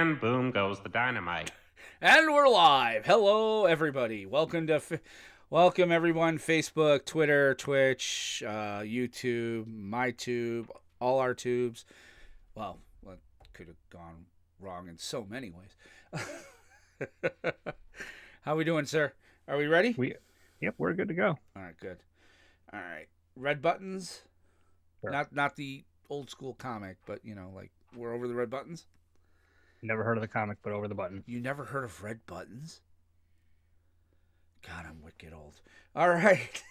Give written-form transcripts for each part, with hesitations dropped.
and boom goes the dynamite. And we're live. Hello, everybody. Welcome everyone. Facebook, Twitter, Twitch, YouTube, MyTube, all our tubes. Well, what could have gone wrong in so many ways. How we doing, sir? Are we ready? Yep, we're good to go. All right, good. All right, red buttons. Sure. Not the old school comic, but like we're over the red buttons. Never heard of the comic, but over the button. You never heard of red buttons? God, I'm wicked old. All right.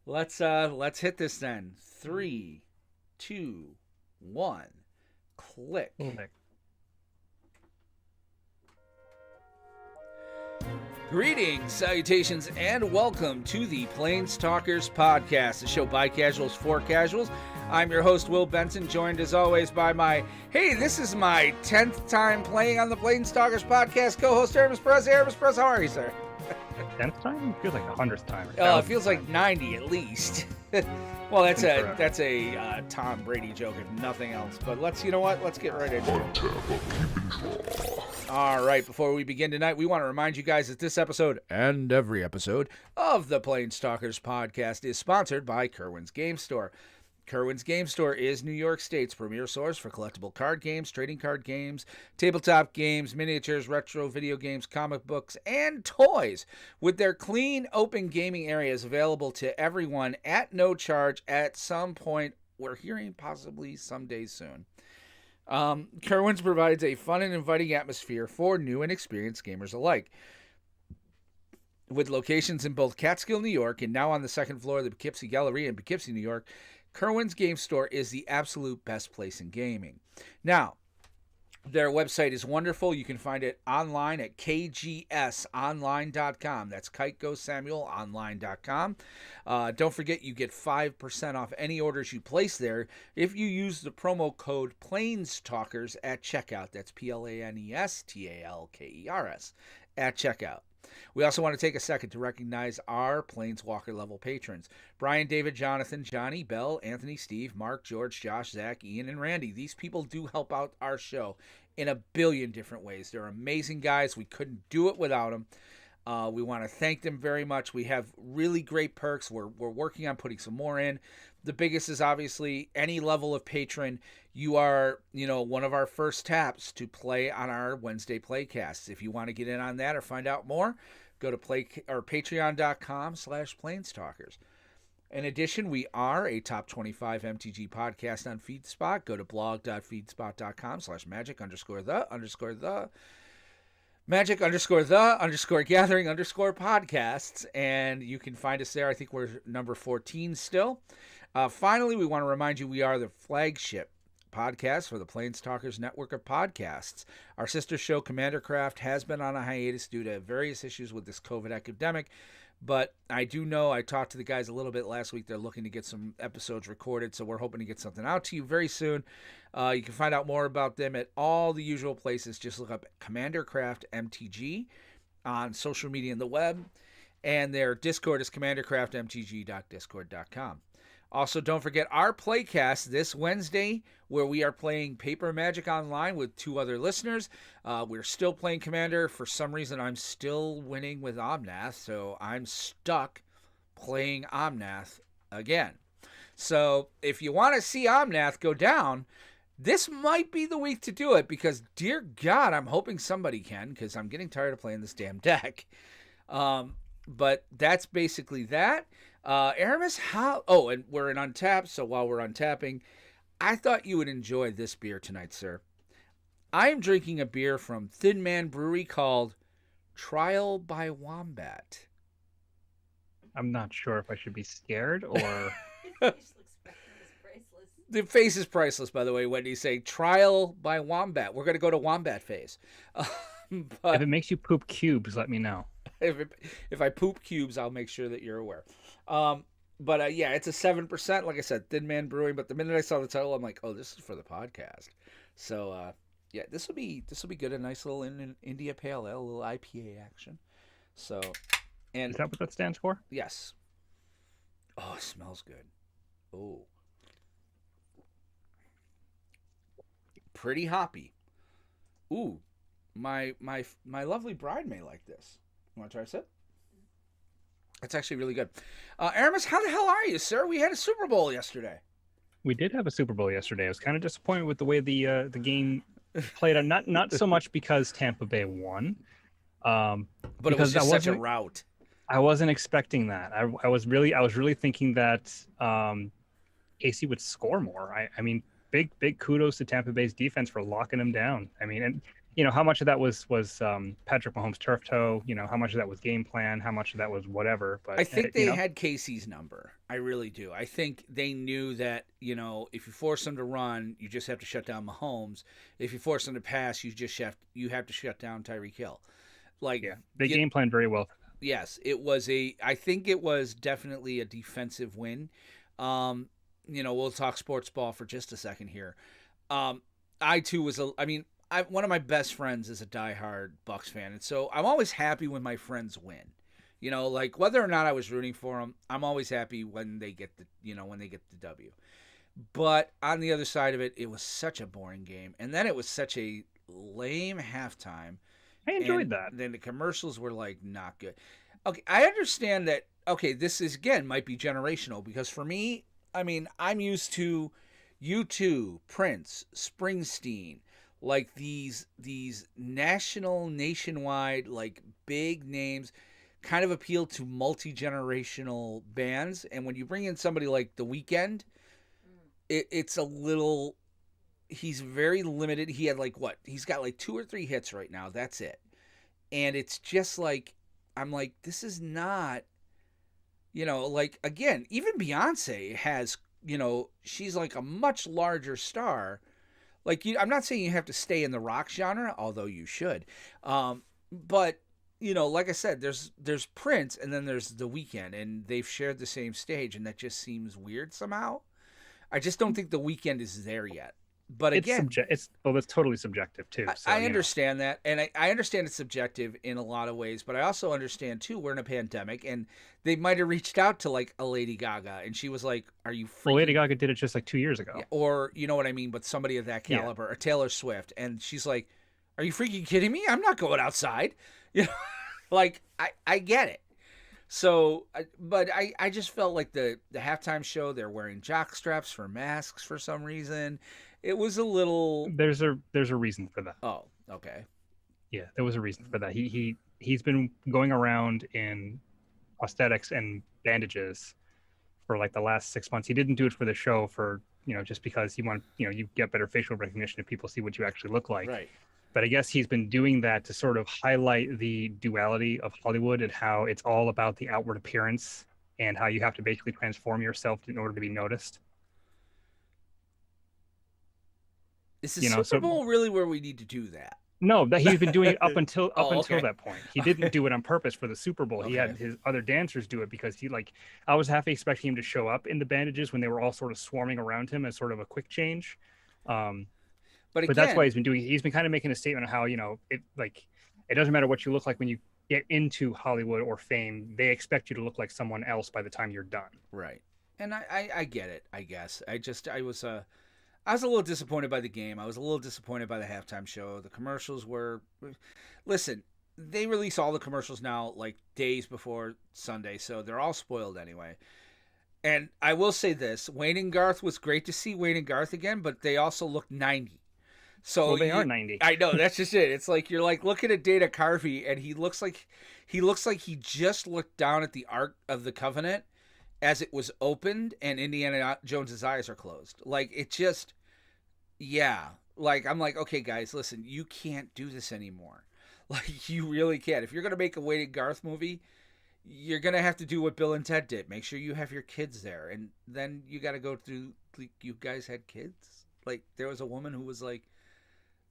Let's hit this then. 3, 2, 1. Click. Okay. Greetings, salutations, and welcome to the PlanesTalkers podcast, the show by casuals for casuals. I'm your host, Will Benson, joined as always by this is my 10th time playing on the PlanesTalkers podcast, co-host Aramis Perez. Aramis Perez, how are you, sir? 10th time? Feels like the 100th time. Oh, it feels like 90 at least. Well, that's a Tom Brady joke, if nothing else. But let's get right into it. All right, before we begin tonight, we want to remind you guys that this episode and every episode of the PlanesTalkers podcast is sponsored by Kerwin's Game Store. Kerwin's Game Store is New York State's premier source for collectible card games, trading card games, tabletop games, miniatures, retro video games, comic books, and toys, with their clean, open gaming areas available to everyone at no charge at some point. We're hearing possibly someday soon. Kerwin's provides a fun and inviting atmosphere for new and experienced gamers alike. With locations in both Catskill, New York, and now on the second floor of the Poughkeepsie Galleria in Poughkeepsie, New York, Kerwin's Game Store is the absolute best place in gaming. Now, their website is wonderful. You can find it online at kgsonline.com. That's Kite Goes Samuel online.com. Don't forget, you get 5% off any orders you place there if you use the promo code PlanesTalkers at checkout. That's PlanesTalkers at checkout. We also want to take a second to recognize our Planeswalker level patrons: Brian, David, Jonathan, Johnny, Bell, Anthony, Steve, Mark, George, Josh, Zach, Ian, and Randy. These people do help out our show in a billion different ways. They're amazing guys. We couldn't do it without them. We want to thank them very much. We have really great perks. We're working on putting some more in. The biggest is obviously any level of patron. You are, one of our first taps to play on our Wednesday playcasts. If you want to get in on that or find out more, go to patreon.com/planestalkers. In addition, we are a top 25 MTG podcast on FeedSpot. Go to blog.feedspot.com/magic_the_gathering_podcasts, and you can find us there. I think we're number 14 still. Finally, we want to remind you we are the flagship podcast for the PlanesTalkers network of podcasts. Our sister show, Commander Craft, has been on a hiatus due to various issues with this COVID epidemic, but I do know, I talked to the guys a little bit last week, they're looking to get some episodes recorded, so we're hoping to get something out to you very soon. You can find out more about them at all the usual places. Just look up Commander Craft MTG on social media and the web, and their Discord is commandercraftmtg.discord.com. Also, don't forget our playcast this Wednesday, where we are playing Paper Magic Online with 2 other listeners. We're still playing Commander. For some reason, I'm still winning with Omnath, so I'm stuck playing Omnath again. So if you want to see Omnath go down, this might be the week to do it, because, dear God, I'm hoping somebody can, because I'm getting tired of playing this damn deck. But that's basically that. Aramis, and we're in Untap, so while we're untapping, I thought you would enjoy this beer tonight, sir. I am drinking a beer from Thin Man Brewery called Trial by Wombat. I'm not sure if I should be scared or... The face is priceless, by the way, Wendy's saying Trial by Wombat. We're going to go to Wombat phase. But if it makes you poop cubes, let me know. If I poop cubes, I'll make sure that you're aware. But yeah, it's a 7%. Like I said, Thin Man Brewing. But the minute I saw the title, I'm like, oh, this is for the podcast. So yeah, this will be good. A nice little India Pale Ale, a little IPA action. So, and is that what that stands for? Yes. Oh, it smells good. Oh, pretty hoppy. Ooh, my lovely bride may like this. You want to try a sip? It's actually really good. Aramis, how the hell are you, sir? We had a Super Bowl yesterday. We did have a Super Bowl yesterday. I was kind of disappointed with the way the game played out. Not so much because Tampa Bay won, but it was just such a rout. I wasn't expecting that. I was really thinking that KC would score more. I mean, big kudos to Tampa Bay's defense for locking them down. I mean, and how much of that was Patrick Mahomes' turf toe? How much of that was game plan? How much of that was whatever? But I think they had KC's number. I really do. I think they knew that if you force them to run, you just have to shut down Mahomes. If you force them to pass, you have to shut down Tyreek Hill. They game planned very well. Yes, I think it was definitely a defensive win. We'll talk sports ball for just a second here. I too was one of my best friends is a diehard Bucs fan, and so I'm always happy when my friends win. Whether or not I was rooting for them, I'm always happy when they get the W. But on the other side of it, it was such a boring game, and then it was such a lame halftime. I enjoyed that. Then the commercials were not good. Okay, I understand that. Okay, this is again might be generational because for me, I'm used to U2, Prince, Springsteen, these nationwide big names, kind of appeal to multi-generational bands. And when you bring in somebody like The Weeknd, it's a little. He's very limited. He had he's got 2 or 3 hits right now. That's it. And it's just I'm this is not, again, even Beyonce has, she's a much larger star. I'm not saying you have to stay in the rock genre, although you should. But, like I said, there's Prince and then there's The Weeknd, and they've shared the same stage, and that just seems weird somehow. I just don't think The Weeknd is there yet. But again, it's totally subjective too. So, I understand that, and I understand it's subjective in a lot of ways. But I also understand too we're in a pandemic, and they might have reached out to a Lady Gaga, and she was like, "Are you?" Well, Lady Gaga did it just 2 years ago, or you know what I mean. But somebody of that caliber, or Taylor Swift, and she's like, "Are you freaking kidding me? I'm not going outside." I get it. So, but I just felt like the halftime show, they're wearing jock straps for masks for some reason. It was a little. There's a reason for that. Oh, okay. Yeah, there was a reason for that. He's been going around in prosthetics and bandages for the last 6 months. He didn't do it for the show for just because you get better facial recognition if people see what you actually look like. Right. But I guess he's been doing that to sort of highlight the duality of Hollywood and how it's all about the outward appearance and how you have to basically transform yourself in order to be noticed. Is the Super Bowl really where we need to do that? No, that he's been doing it up until okay. that point. He didn't do it on purpose for the Super Bowl. Okay. He had his other dancers do it because I was half expecting him to show up in the bandages when they were all sort of swarming around him as sort of a quick change. But again, that's why he's been kind of making a statement of how, it doesn't matter what you look like when you get into Hollywood or fame, they expect you to look like someone else by the time you're done. Right. And I get it, I guess. I was a little disappointed by the game. I was a little disappointed by the halftime show. The commercials were, listen, they release all the commercials now days before Sunday, so they're all spoiled anyway. And I will say this, Wayne and Garth was great to see Wayne and Garth again, but they also look 90. So they are 90. I know, that's just it. It's you're looking at Dana Carvey, and he looks like he just looked down at the Ark of the Covenant as it was opened, and Indiana Jones's eyes are closed. It just, yeah. I'm okay, guys, listen, you can't do this anymore. You really can't. If you're gonna make a Wayne and Garth movie, you're gonna have to do what Bill and Ted did. Make sure you have your kids there, and then you got to go through. You guys had kids. There was a woman who was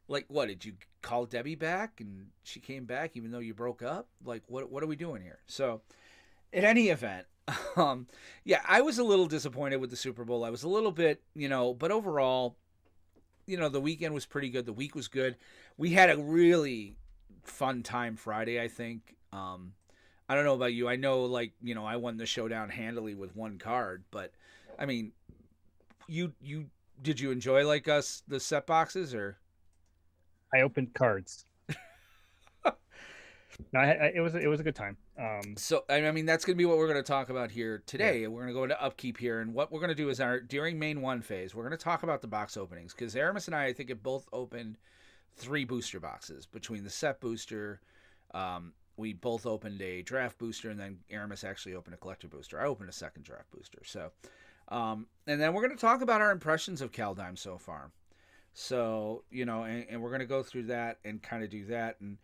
what, did you call Debbie back and she came back even though you broke up? What are we doing here? So, in any event, I was a little disappointed with the Super Bowl. I was a little bit, but overall, the weekend was pretty good. The week was good. We had a really fun time Friday, I think. I don't know about you. I know, I won the showdown handily with one card, but I mean, did you enjoy us the set boxes or? I opened cards. No, it was a good time. So I mean, that's going to be what we're going to talk about here today. Yeah. We're going to go into upkeep here, and what we're going to do is during main 1 phase, we're going to talk about the box openings, because Aramis and I think, have both opened 3 booster boxes between the set booster. We both opened a draft booster, and then Aramis actually opened a collector booster. I opened a second draft booster. So, and then we're going to talk about our impressions of Kaldheim so far. So, and we're going to go through that and kind of do that. And,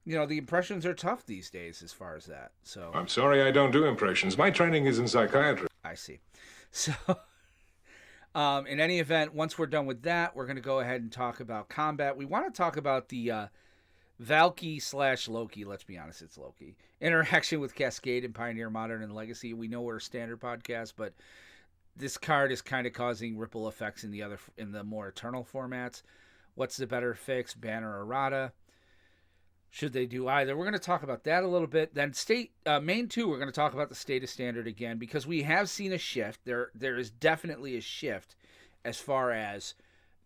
the impressions are tough these days as far as that. So I'm sorry I don't do impressions. My training is in psychiatry. I see. So, in any event, once we're done with that, we're going to go ahead and talk about combat. We want to talk about the Valky/Loki, let's be honest, it's Loki, interaction with Cascade in Pioneer, Modern, and Legacy. We know we're a standard podcast, but this card is kind of causing ripple effects in the more Eternal formats. What's the better fix, Banner or Rada? Should they do either? We're going to talk about that a little bit. Then main 2, we're going to talk about the state of standard again, because we have seen a shift. There is definitely a shift as far as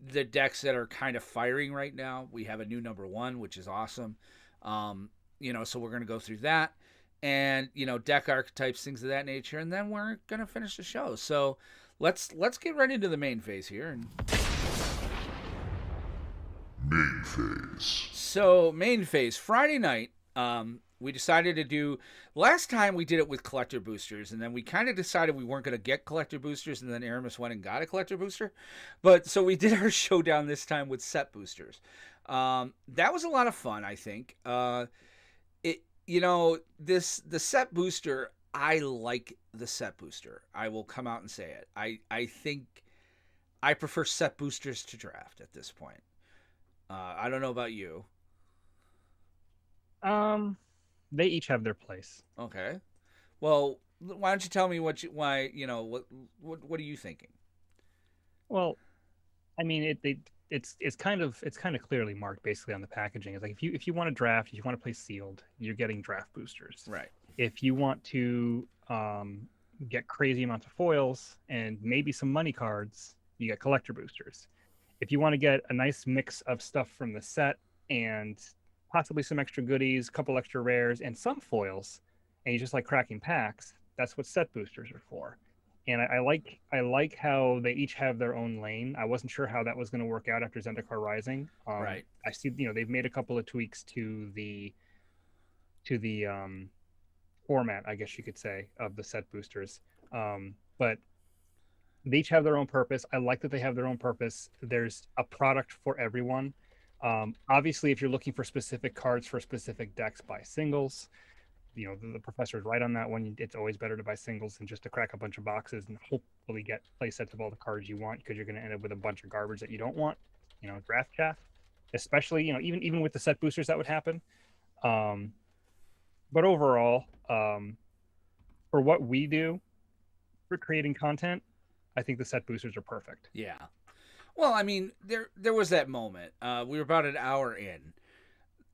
the decks that are kind of firing right now. We have a new number 1, which is awesome. So we're going to go through that, and deck archetypes, things of that nature, and then we're going to finish the show. So let's get right into the main phase here. Main phase. So main phase, Friday night, we decided to do, last time we did it with collector boosters, and then we kind of decided we weren't going to get collector boosters, and then Aramis went and got a collector booster. But so we did our showdown this time with set boosters. That was a lot of fun, I think. The set booster, I like the set booster. I will come out and say it. I think I prefer set boosters to draft at this point. I don't know about you. They each have their place. Okay. Well, why don't you tell me what are you thinking? Well, I mean, it's kind of clearly marked basically on the packaging. It's like if you want to draft, if you want to play sealed, you're getting draft boosters. Right. If you want to get crazy amounts of foils and maybe some money cards, you get collector boosters. If you want to get a nice mix of stuff from the set and possibly some extra goodies, a couple extra rares, and some foils, and you just like cracking packs, that's what set boosters are for. And I like how they each have their own lane. I wasn't sure how that was going to work out after Zendikar Rising. Right. I see, they've made a couple of tweaks to the format, I guess you could say, of the set boosters. But they each have their own purpose. I like that they have their own purpose. There's a product for everyone. Obviously, if you're looking for specific cards for specific decks, buy singles. The professor is right on that one. It's always better to buy singles than just to crack a bunch of boxes and hopefully get play sets of all the cards you want, because you're going to end up with a bunch of garbage that you don't want. Draft chaff, especially, even with the set boosters, that would happen. But overall, for what we do for creating content, I think the set boosters are perfect. Yeah. Well, I mean, there was that moment. We were about an hour in,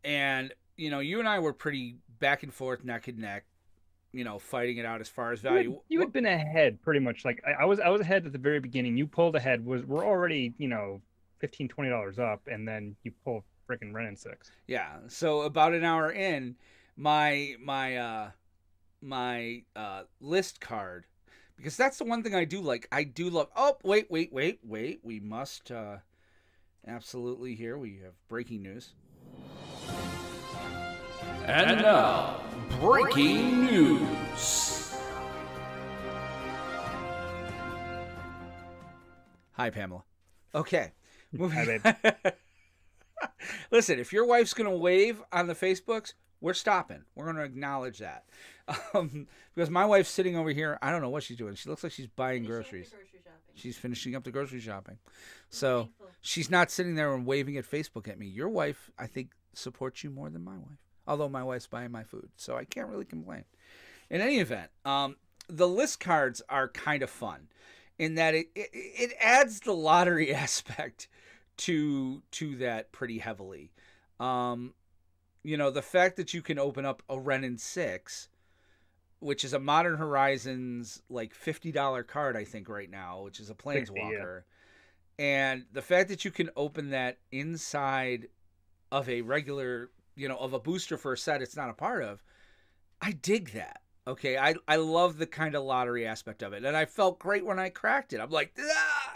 and you and I were pretty back and forth, neck and neck, fighting it out as far as value. You had been ahead pretty much. Like I was ahead at the very beginning. You pulled ahead. We're already $15-$20 up, and then you pull freaking Ren and 6. Yeah. So about an hour in, my list card. Because that's the one thing I do like. I do love... Oh, wait. We must... absolutely here. We have breaking news. And now, breaking news. Hi, Pamela. Okay. Hi, babe. Listen, if your wife's going to wave on the Facebooks, we're stopping. We're going to acknowledge that. Because my wife's sitting over here. I don't know what she's doing. She looks like she's buying groceries. She's finishing up the grocery shopping. So she's not sitting there and waving at Facebook at me. Your wife, I think, supports you more than my wife. Although my wife's buying my food. So I can't really complain. In any event, the list cards are kind of fun in that it adds the lottery aspect to that pretty heavily. The fact that you can open up a Ren and 6, which is a Modern Horizons like $50 card, I think, right now, which is a Planeswalker. 60, yeah. And the fact that you can open that inside of a regular, of a booster for a set it's not a part of, I dig that. Okay, I love the kind of lottery aspect of it, and I felt great when I cracked it. I'm like,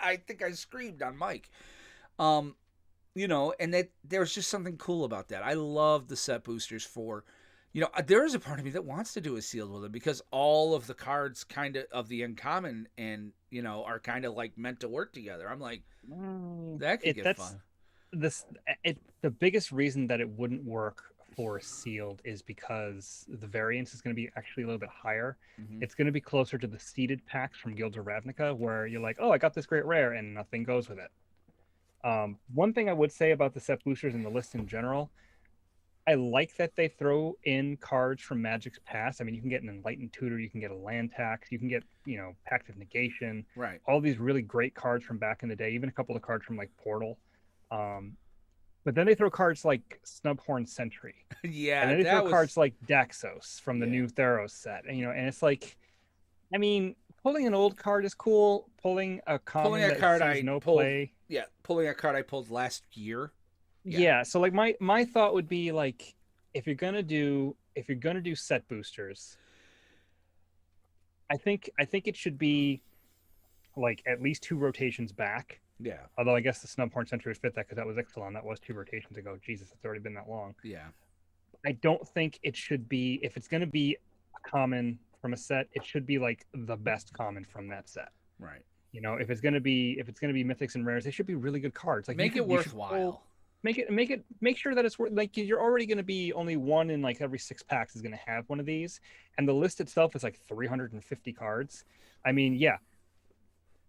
I think I screamed on mic. And that there's just something cool about that. I love the set boosters for, there is a part of me that wants to do a sealed with them because all of the cards kind of the uncommon and, are kind of like meant to work together. I'm like, that could get fun. The biggest reason that it wouldn't work for sealed is because the variance is going to be actually a little bit higher. Mm-hmm. It's going to be closer to the seeded packs from Guilds of Ravnica, where you're like, oh, I got this great rare, and nothing goes with it. One thing I would say about the set boosters and the list in general, I like that they throw in cards from Magic's past. I mean, you can get an Enlightened Tutor, you can get a land tax, you can get, Pact of Negation, right? All these really great cards from back in the day, even a couple of cards from like Portal. But then they throw cards like Snubhorn Sentry. Yeah. And then they throw cards like Daxos from the new Theros set. And, and it's like, I mean, pulling an old card is cool. Pulling a common that sees no play. Yeah, pulling a card I pulled last year. Yeah, so like my thought would be like, if you're gonna do set boosters, I think it should be like at least 2 rotations back. Yeah. Although I guess the Snubhorn Sentry would fit that because that was Ixalan. That was 2 rotations ago. Jesus, it's already been that long. Yeah. I don't think it should be, if it's going to be a common from a set, it should be like the best common from that set. Right. If it's going to be mythics and rares, they should be really good cards. Like make it worthwhile. Make sure that it's worth, like, you're already going to be only one in like every 6 packs is going to have one of these, and the list itself is like 350 cards. I mean, yeah.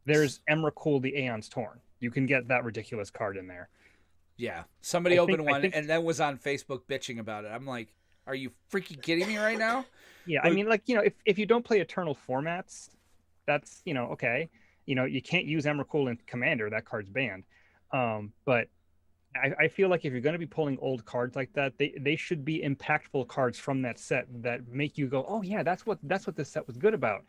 There's Emrakul, the Aeon's Torn. You can get that ridiculous card in there. Yeah. Somebody opened one and then was on Facebook bitching about it. I'm like, are you freaking kidding me right now? Yeah, I mean, like, if you don't play Eternal formats, that's, okay. You can't use Emrakul in Commander. That card's banned. But I feel like if you're going to be pulling old cards like that, they should be impactful cards from that set that make you go, oh, yeah, that's what this set was good about.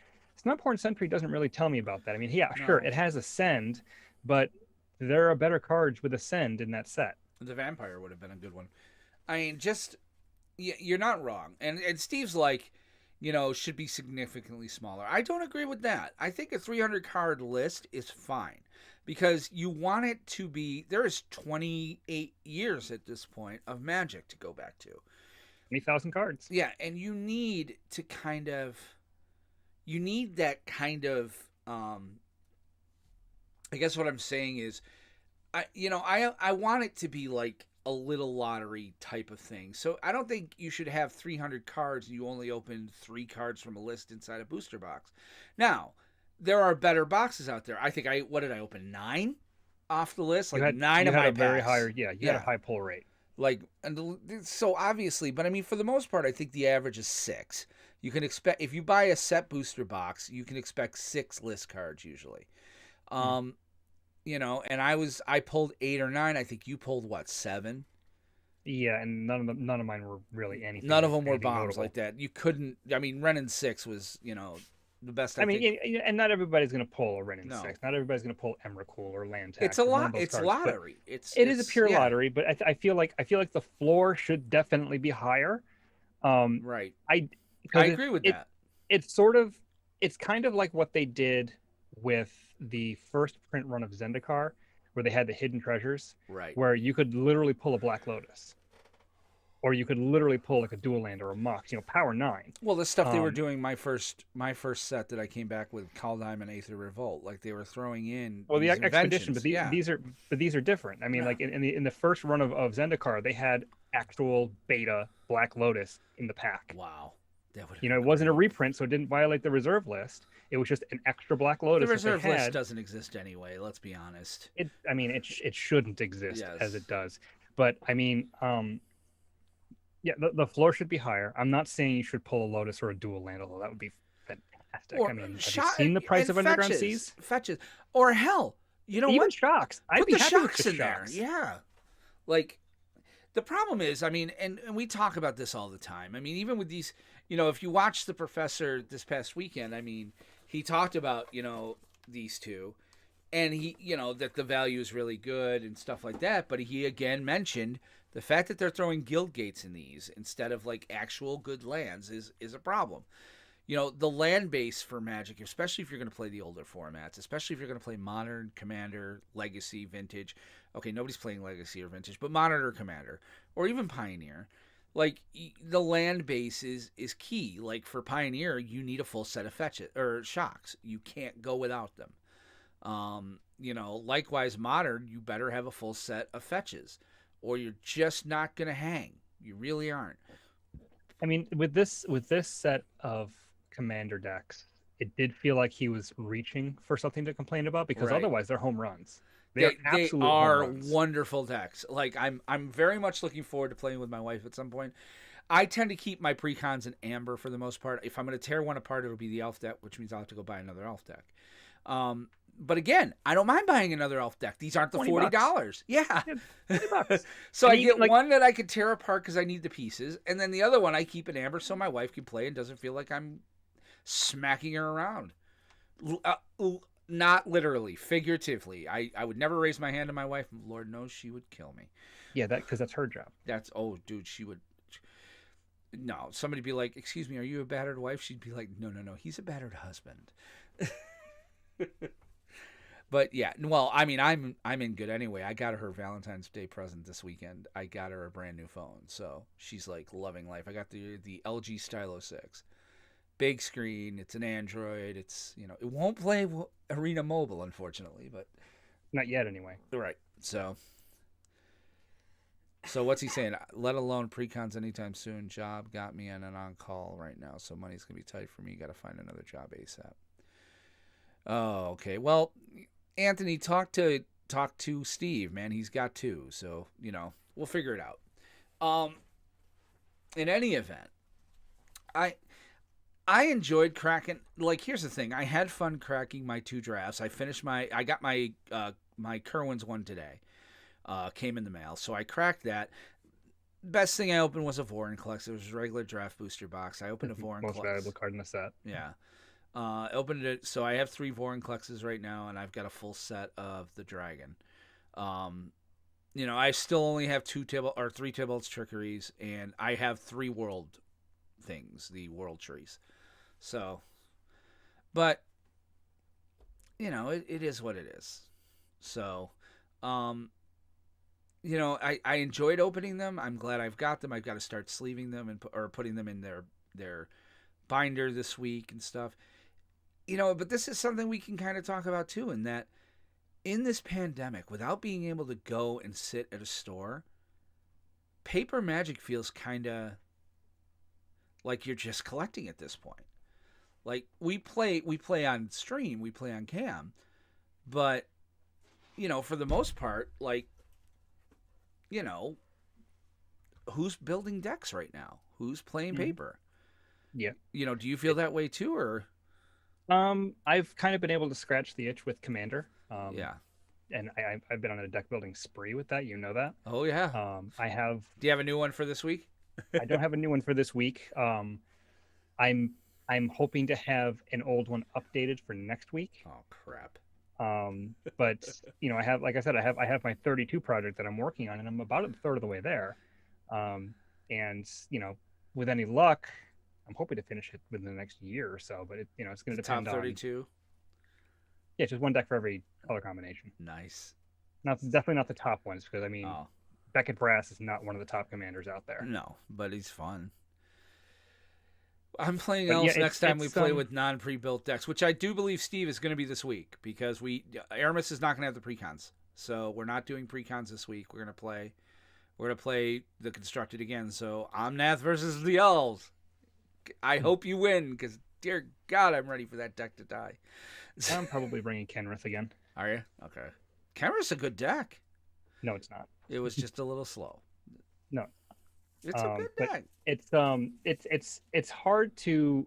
Snubhorn Sentry doesn't really tell me about that. I mean, yeah, sure, it has Ascend, but there are better cards with Ascend in that set. The Vampire would have been a good one. I mean, you're not wrong. And Steve's like, should be significantly smaller. I don't agree with that. I think a 300 card list is fine because you want it to be, there is 28 years at this point of Magic to go back to. 20,000 cards. Yeah, and you need to kind of, that kind of, I guess what I'm saying is, I want it to be like a little lottery type of thing. So I don't think you should have 300 cards and you only open 3 cards from a list inside a booster box. Now, there are better boxes out there. I think what did I open? 9 off the list? Like 9 of my packs. Very higher, you had a high pull rate. Like, so obviously, but I mean, for the most part, I think the average is 6. You can expect, if you buy a set booster box, you can expect 6 list cards usually. And I pulled 8 or 9. I think you pulled 7? Yeah, and none of mine were really anything. None of them were bombs notable. like that. You couldn't. I mean, Renin 6 was, the best. I mean, and not everybody's going to pull a Renin 6. Not everybody's going to pull Emrakul or Land Tax. It's a lot. It's cards, lottery. It is a pure lottery, but I feel like the floor should definitely be higher. Right. I agree with that. It's kind of like what they did with the first print run of Zendikar, where they had the hidden treasures, right? Where you could literally pull a Black Lotus, or you could literally pull like a Dual Land or a Mox, power 9. Well, the stuff they were doing my first set that I came back with Kaldheim and Aether Revolt, like they were throwing in. Well, the expedition, but these are different. I mean, like in the first run of Zendikar, they had actual beta Black Lotus in the pack. Wow. It wasn't a reprint, so it didn't violate the reserve list. It was just an extra Black Lotus. The reserve list doesn't exist anyway. Let's be honest. It shouldn't exist as it does. But I mean, the floor should be higher. I'm not saying you should pull a Lotus or a Dual Land, although that would be fantastic. Have you seen the price of Underground Seas? Fetches, or hell, even Shocks. Put the Shocks in there. Yeah, like the problem is, I mean, and we talk about this all the time. I mean, even with these. If you watch the professor this past weekend, I mean, he talked about, these two and he, that the value is really good and stuff like that. But he again mentioned The fact that they're throwing guild gates in these instead of like actual good lands is a problem. You know, the land base for Magic, especially if you're going to play the older formats, especially if you're going to play Modern, Commander, Legacy, Vintage. Okay, nobody's playing Legacy or Vintage, but Modern or Commander, or even Pioneer. Like, the land base is key. Like, for Pioneer, you need a full set of fetches or shocks. You can't go without them. You know, likewise, Modern, you better have a full set of fetches, or you're just not going to hang. You really aren't. I mean, with this set of Commander decks, it did feel like he was reaching for something to complain about, because otherwise they're home runs. They are wonderful decks. Like, I'm very much looking forward to playing with my wife at some point. I tend to keep my precons in amber for the most part. If I'm going to tear one apart, it'll be the elf deck, which means I'll have to go buy another elf deck. But again, I don't mind buying another elf deck. These aren't the $40. Yeah. So I get one that I could tear apart because I need the pieces, and then the other one I keep in amber so my wife can play and doesn't feel like I'm smacking her around. Not literally, figuratively. I would never raise my hand to my wife. Lord knows she would kill me. Yeah, because that's her job. Dude, she would. No, somebody be like, "Excuse me, are you a battered wife?" She'd be like, "No, he's a battered husband." But yeah, well, I mean, I'm in good anyway. I got her Valentine's Day present this weekend. I got her a brand new phone, so she's like loving life. I got the LG Stylo 6, big screen. It's an Android. It's, you know, it won't play Arena Mobile, unfortunately, but not yet anyway. Right. So what's he saying? Let alone precons anytime soon. Job got me on call right now, so money's gonna be tight for me. Got to find another job ASAP. Oh, okay. Well, Anthony, talk to Steve, man. He's got two, so, you know, we'll figure it out. In any event, I enjoyed cracking. Like, here's the thing: I had fun cracking my 2 drafts. I got my Kerwin's one today. Came in the mail, so I cracked that. Best thing I opened was a Vorinclex. It was a regular draft booster box. I opened a Vorinclex. Most valuable card in the set. Yeah. I opened it, so I have 3 Vorinclexes right now, and I've got a full set of the Dragon. You know, I still only have 3 Tybalt's Trickeries, and I have 3 world things, the world trees. So, but, you know, it is what it is. So, you know, I enjoyed opening them. I'm glad I've got them. I've got to start sleeving them or putting them in their binder this week and stuff. You know, but this is something we can kind of talk about too, in that in this pandemic, without being able to go and sit at a store, paper Magic feels kind of like you're just collecting at this point. Like, we play on stream, we play on cam, but, you know, for the most part, like, you know, who's building decks right now? Who's playing paper? Yeah. You know, do you feel that way too, or? I've kind of been able to scratch the itch with Commander. Yeah. And I've been on a deck building spree with that. You know that. Oh yeah. I have. Do you have a new one for this week? I don't have a new one for this week. I'm hoping to have an old one updated for next week. Oh crap. But you know, I have my 32 project that I'm working on, and I'm about a third of the way there. And you know, with any luck, I'm hoping to finish it within the next year or so, but you know, it's going to depend top 32. on. Yeah, just one deck for every color combination. Nice. Definitely not the top ones, because I mean, Beckett Brass is not one of the top commanders out there. No, but he's fun. I'm playing elves next time we play with non-pre-built decks, which I do believe Steve is going to be this week, because Aramis is not going to have the precons, so we're not doing precons this week. We're going to play the constructed again. So Omnath versus the elves. I hope you win, because dear God, I'm ready for that deck to die. I'm probably bringing Kenrith again. Are you? Okay. Kenrith's a good deck. No, it's not. It was just a little slow. No. It's a good deck. It's hard to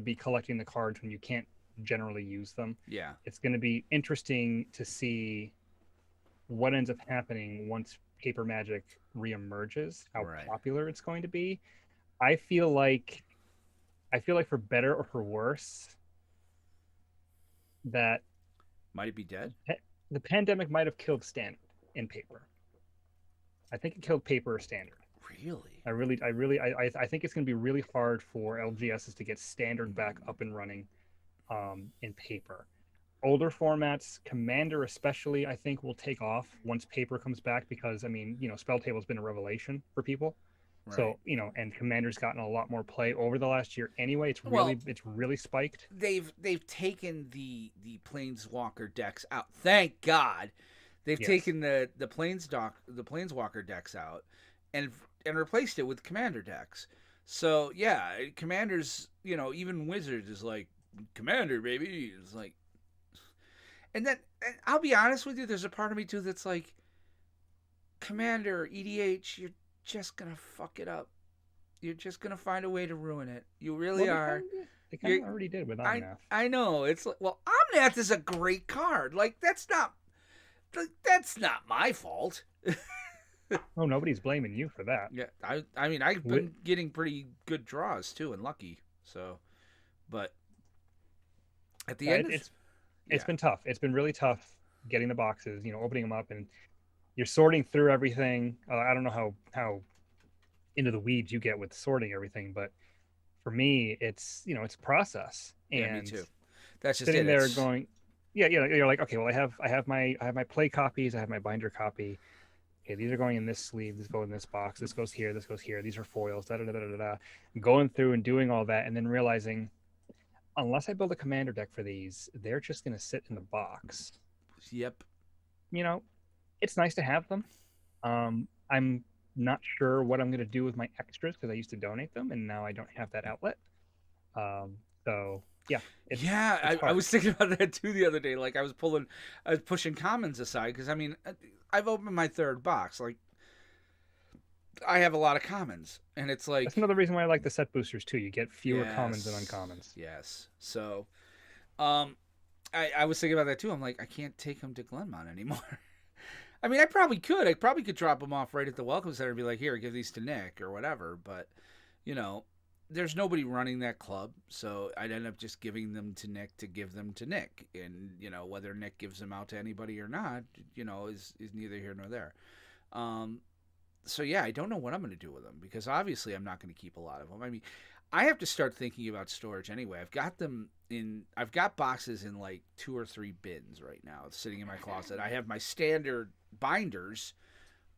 be collecting the cards when you can't generally use them. Yeah. It's going to be interesting to see what ends up happening once paper Magic reemerges, how popular it's going to be. I feel like for better or for worse, that might it be dead? The pandemic might have killed Standard in paper. I think it killed paper or standard. Really? I think it's going to be really hard for LGSs to get standard back up and running in paper. Older formats, Commander especially, I think will take off once paper comes back because, I mean, Spell Table's been a revelation for people. Right. So, and Commander's gotten a lot more play over the last year anyway. It's really spiked. They've taken the Planeswalker decks out. Thank God. They've taken the Planeswalker decks out and replaced it with Commander decks. So, yeah, Commander's, even Wizards is like, Commander, baby. It's like, and I'll be honest with you, there's a part of me too that's like, Commander, EDH, you're just gonna fuck it up. You're just gonna find a way to ruin it. You really are. They kind of already did with Omnath. I know. It's like, well, Omnath is a great card. Like that's not my fault. Oh, nobody's blaming you for that. Yeah, I mean, I've been getting pretty good draws too and lucky. So, but at the end, it's been tough. It's been really tough getting the boxes, opening them up, and you're sorting through everything. I don't know how into the weeds you get with sorting everything, but for me, it's it's a process. And yeah, me too. That's just sitting there going, you're like, okay, well, I have my play copies, I have my binder copy. Okay, these are going in this sleeve. These go in this box. This goes here. This goes here. These are foils. Da da da da da. Going through and doing all that, and then realizing, unless I build a commander deck for these, they're just going to sit in the box. Yep. It's nice to have them. I'm not sure what I'm going to do with my extras because I used to donate them, and now I don't have that outlet. So yeah. I was thinking about that too the other day. Like I was pushing commons aside because I mean, I've opened my third box. Like I have a lot of commons, and it's like that's another reason why I like the set boosters too. You get fewer commons than uncommons. Yes. So, I was thinking about that too. I'm like, I can't take them to Glenmont anymore. I mean, I probably could. I probably could drop them off right at the Welcome Center and be like, here, give these to Nick or whatever. But, there's nobody running that club, so I'd end up just giving them to Nick to give them to Nick. And, whether Nick gives them out to anybody or not, is neither here nor there. So, yeah, I don't know what I'm going to do with them because obviously I'm not going to keep a lot of them. I mean, I have to start thinking about storage anyway. I've got boxes in like 2 or 3 bins right now sitting in my closet. I have my standard binders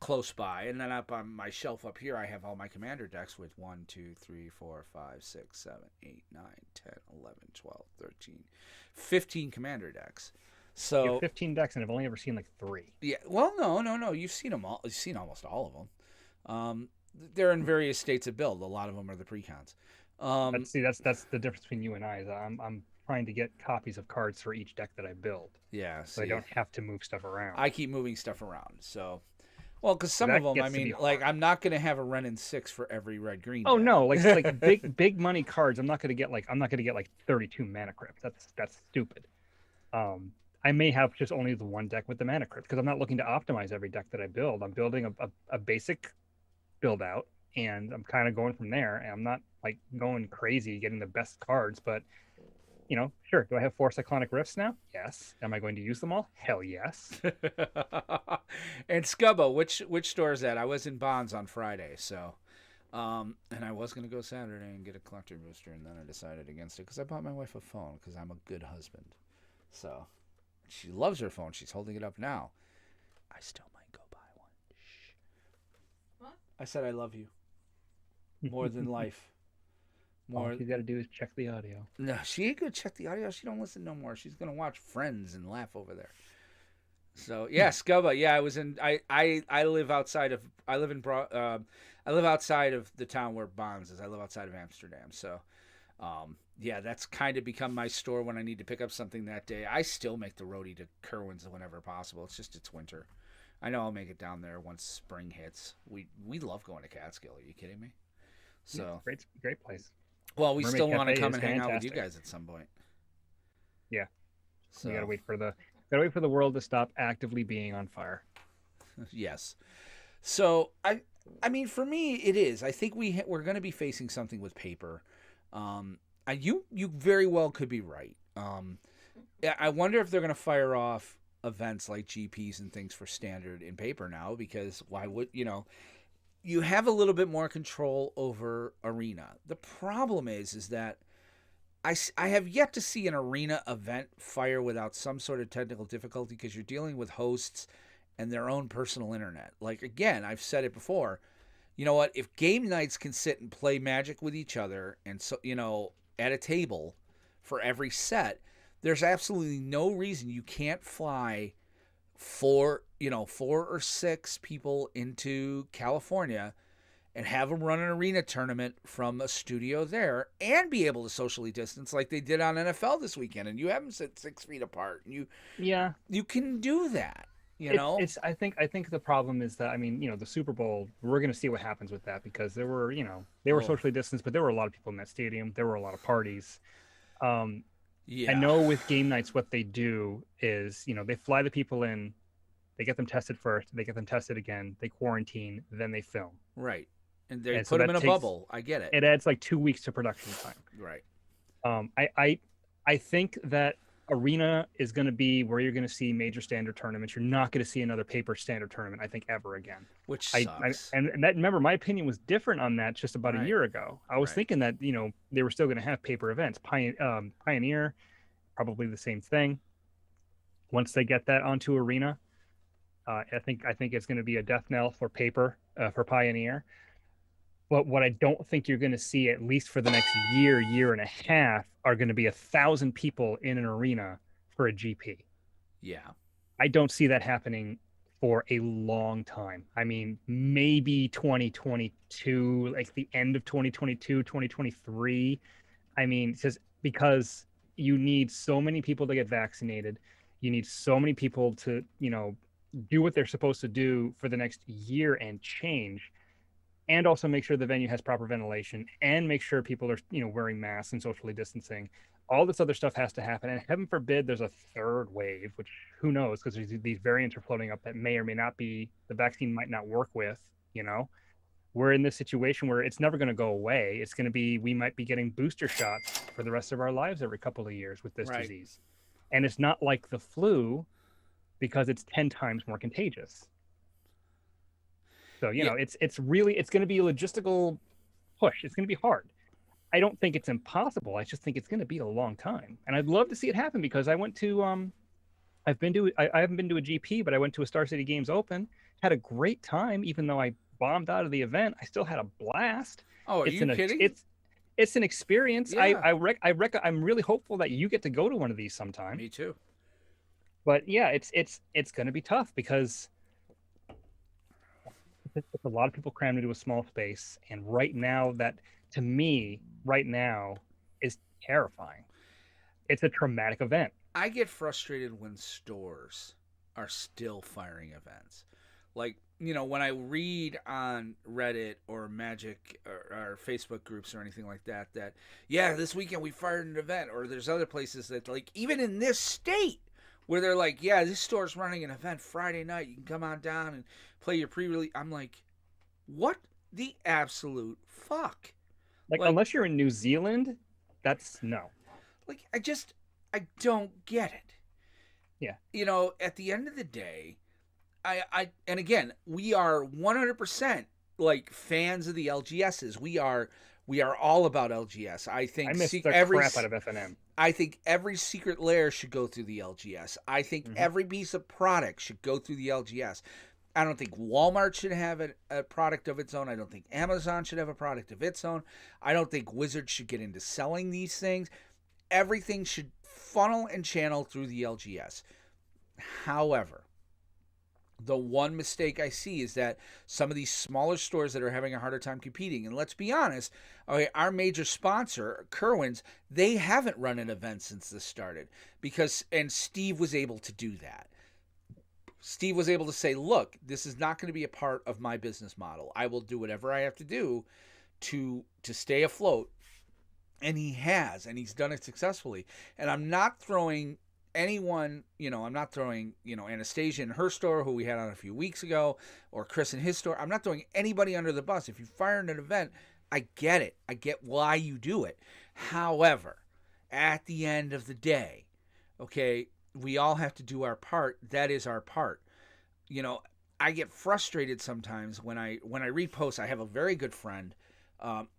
close by, and then up on my shelf up here I have all my commander decks with 1, 2, 3, 4, 5, 6, 7, 8, 9, 10, 11, 12, 13, 15 commander decks. So you have 15 decks, and I've only ever seen like 3. Yeah, well, no, you've seen them all. You've seen almost all of them. They're in various states of build. A lot of them are the precons. That's the difference between you and I. Is I'm trying to get copies of cards for each deck that I build. Yeah, so I don't have to move stuff around. I keep moving stuff around. So, well, because some of them, I mean, like I'm not going to have a Ren in 6 for every red green. Oh deck. No, like big money cards. I'm not going to get like 32 mana crypt. That's stupid. I may have just only the one deck with the mana crypt because I'm not looking to optimize every deck that I build. I'm building a basic build out, and I'm kind of going from there. And I'm not like going crazy getting the best cards, but sure. Do I have 4 Cyclonic Rifts now? Yes. Am I going to use them all? Hell yes. And Scubbo, which store is that? I was in Bonds on Friday, so and I was going to go Saturday and get a collector booster, and then I decided against it because I bought my wife a phone because I'm a good husband. So she loves her phone. She's holding it up now. I still might go buy one. Shh. What? I said I love you more than life. All you got to do is check the audio. No, she ain't gonna check the audio. She don't listen no more. She's gonna watch Friends and laugh over there. So yeah, Scubba. Yeah, I was in. I live outside of. I live outside of the town where Bonds is. I live outside of Amsterdam. So, yeah, that's kind of become my store when I need to pick up something that day. I still make the roadie to Kerwin's whenever possible. It's just it's winter. I know I'll make it down there once spring hits. We love going to Catskill. Are you kidding me? So yeah, great place. Well, we still want to come and hang out with you guys at some point. Yeah. So we gotta wait for the world to stop actively being on fire. Yes. So I mean, for me, it is. I think we're going to be facing something with paper. You very well could be right. I wonder if they're going to fire off events like GPs and things for standard in paper now, because why would, you have a little bit more control over arena. The problem is that I have yet to see an arena event fire without some sort of technical difficulty, because you're dealing with hosts and their own personal internet. Like, again, I've said it before, you know what, if game nights can sit and play Magic with each other and, so, at a table for every set, there's absolutely no reason you can't fly 4 or 6 people into California and have them run an arena tournament from a studio there and be able to socially distance like they did on NFL this weekend. And you have them sit 6 feet apart. And you can do that. I think the problem is that, the Super Bowl, we're going to see what happens with that, because there were, they were socially distanced, but there were a lot of people in that stadium. There were a lot of parties. I know with game nights, what they do is, they fly the people in, they get them tested first, they get them tested again, they quarantine, then they film. Right. And they put them in a bubble. I get it. It adds like 2 weeks to production time. Right. I think that arena is going to be where you're going to see major standard tournaments. You're not going to see another paper standard tournament, I think, ever again. Which sucks. And that, remember, my opinion was different on that just about a year ago. I was thinking that, they were still going to have paper events. Pioneer, probably the same thing. Once they get that onto arena, I think it's going to be a death knell for paper, for Pioneer. But what I don't think you're going to see, at least for the next year and a half, are going to be 1,000 people in an arena for a GP. Yeah. I don't see that happening for a long time. Maybe 2022, like the end of 2022, 2023. Because you need so many people to get vaccinated. You need so many people to, do what they're supposed to do for the next year and change. And also make sure the venue has proper ventilation, and make sure people are, wearing masks and socially distancing. All this other stuff has to happen. And heaven forbid there's a third wave, which who knows, because these variants are floating up that may or may not be, the vaccine might not work with, We're in this situation where it's never going to go away. It's going to be, we might be getting booster shots for the rest of our lives every couple of years with this disease. And it's not like the flu, because it's 10 times more contagious. So, it's really, it's going to be a logistical push. It's going to be hard. I don't think it's impossible. I just think it's going to be a long time. And I'd love to see it happen, because I went to, I haven't been to a GP, but I went to a Star City Games Open, had a great time. Even though I bombed out of the event, I still had a blast. Oh, are you kidding? It's an experience. Yeah. I'm really hopeful that you get to go to one of these sometime. Me too. But yeah, it's going to be tough, because it's a lot of people crammed into a small space. And right now, that, to me, is terrifying. It's a traumatic event. I get frustrated when stores are still firing events. Like, when I read on Reddit or Magic or Facebook groups or anything like that, this weekend we fired an event, or there's other places that, like, even in this state, where they're like, yeah, this store's running an event Friday night. You can come on down and play your pre-release. I'm like, what the absolute fuck? Like, unless you're in New Zealand, that's no. Like, I don't get it. Yeah. At the end of the day, and again, we are 100% like fans of the LGSs. We are all about LGS. I think I miss the crap out of FNM. I think every secret lair should go through the LGS. I think every piece of product should go through the LGS. I don't think Walmart should have a product of its own. I don't think Amazon should have a product of its own. I don't think Wizards should get into selling these things. Everything should funnel and channel through the LGS. However, the one mistake I see is that some of these smaller stores that are having a harder time competing, and let's be honest, okay, our major sponsor, Kerwin's, they haven't run an event since this started, and Steve was able to do that. Steve was able to say, look, this is not going to be a part of my business model. I will do whatever I have to do to stay afloat. And he has, and he's done it successfully. And I'm not throwing anyone, I'm not throwing, Anastasia in her store, who we had on a few weeks ago, or Chris in his store. I'm not throwing anybody under the bus. If you fire an event, I get it. I get why you do it. However, at the end of the day, okay, we all have to do our part. That is our part. You know, I get frustrated sometimes when I read posts. I have a very good friend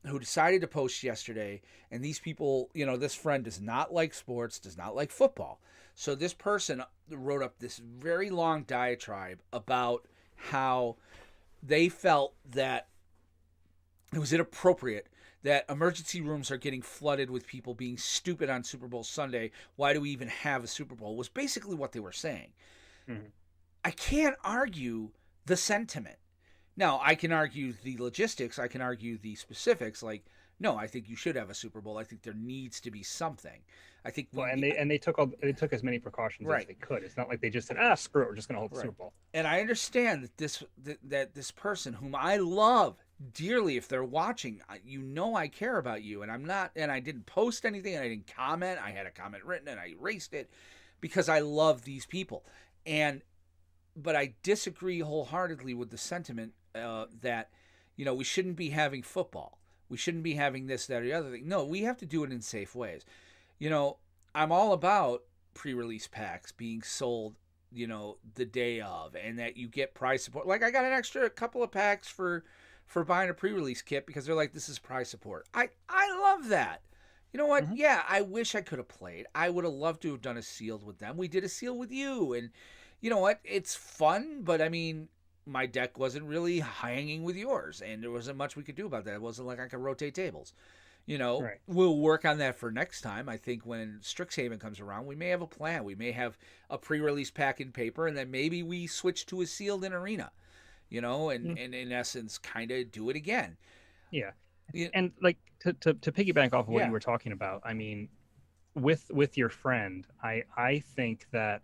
who decided to post yesterday, and these people, you know, this friend does not like sports, does not like football. So this person wrote up this very long diatribe about how they felt that it was inappropriate that emergency rooms are getting flooded with people being stupid on Super Bowl Sunday. Why do we even have a Super Bowl? Was basically what they were saying. Mm-hmm. I can't argue the sentiment. Now, I can argue the logistics. I can argue the specifics. Like, no, I think you should have a Super Bowl. I think there needs to be something. I think they took as many precautions as they could. It's not like they just said, screw it, we're just going to hold the Super Bowl. And I understand that this person whom I love dearly, if they're watching, you know I care about you, and I didn't post anything, and I didn't comment. I had a comment written and I erased it because I love these people. But I disagree wholeheartedly with the sentiment that, you know, we shouldn't be having football. We shouldn't be having this, that, or the other thing. No, we have to do it in safe ways. You know, I'm all about pre-release packs being sold, you know, the day of, and that you get prize support. Like, I got an extra couple of packs for buying a pre-release kit because they're like, this is prize support. I love that. You know what? Mm-hmm. Yeah, I wish I could have played. I would have loved to have done a sealed with them. We did a seal with you, and you know what? It's fun, but I mean, my deck wasn't really hanging with yours, and there wasn't much we could do about that. It wasn't like I could rotate tables. You know, We'll work on that for next time. I think when Strixhaven comes around, we may have a plan. We may have a pre-release pack in paper, and then maybe we switch to a sealed in Arena, you know, and in essence, kind of do it again. Yeah. And like to piggyback off of what you were talking about, I mean, with your friend, I think that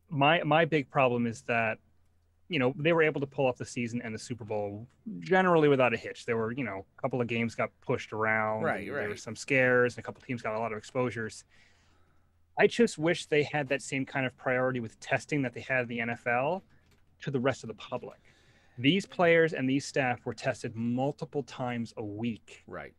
my big problem is that, you know, they were able to pull off the season and the Super Bowl generally without a hitch. There were, you know, a couple of games got pushed around. Right. There were some scares, and a couple of teams got a lot of exposures. I just wish they had that same kind of priority with testing that they had in the NFL to the rest of the public. These players and these staff were tested multiple times a week. Right.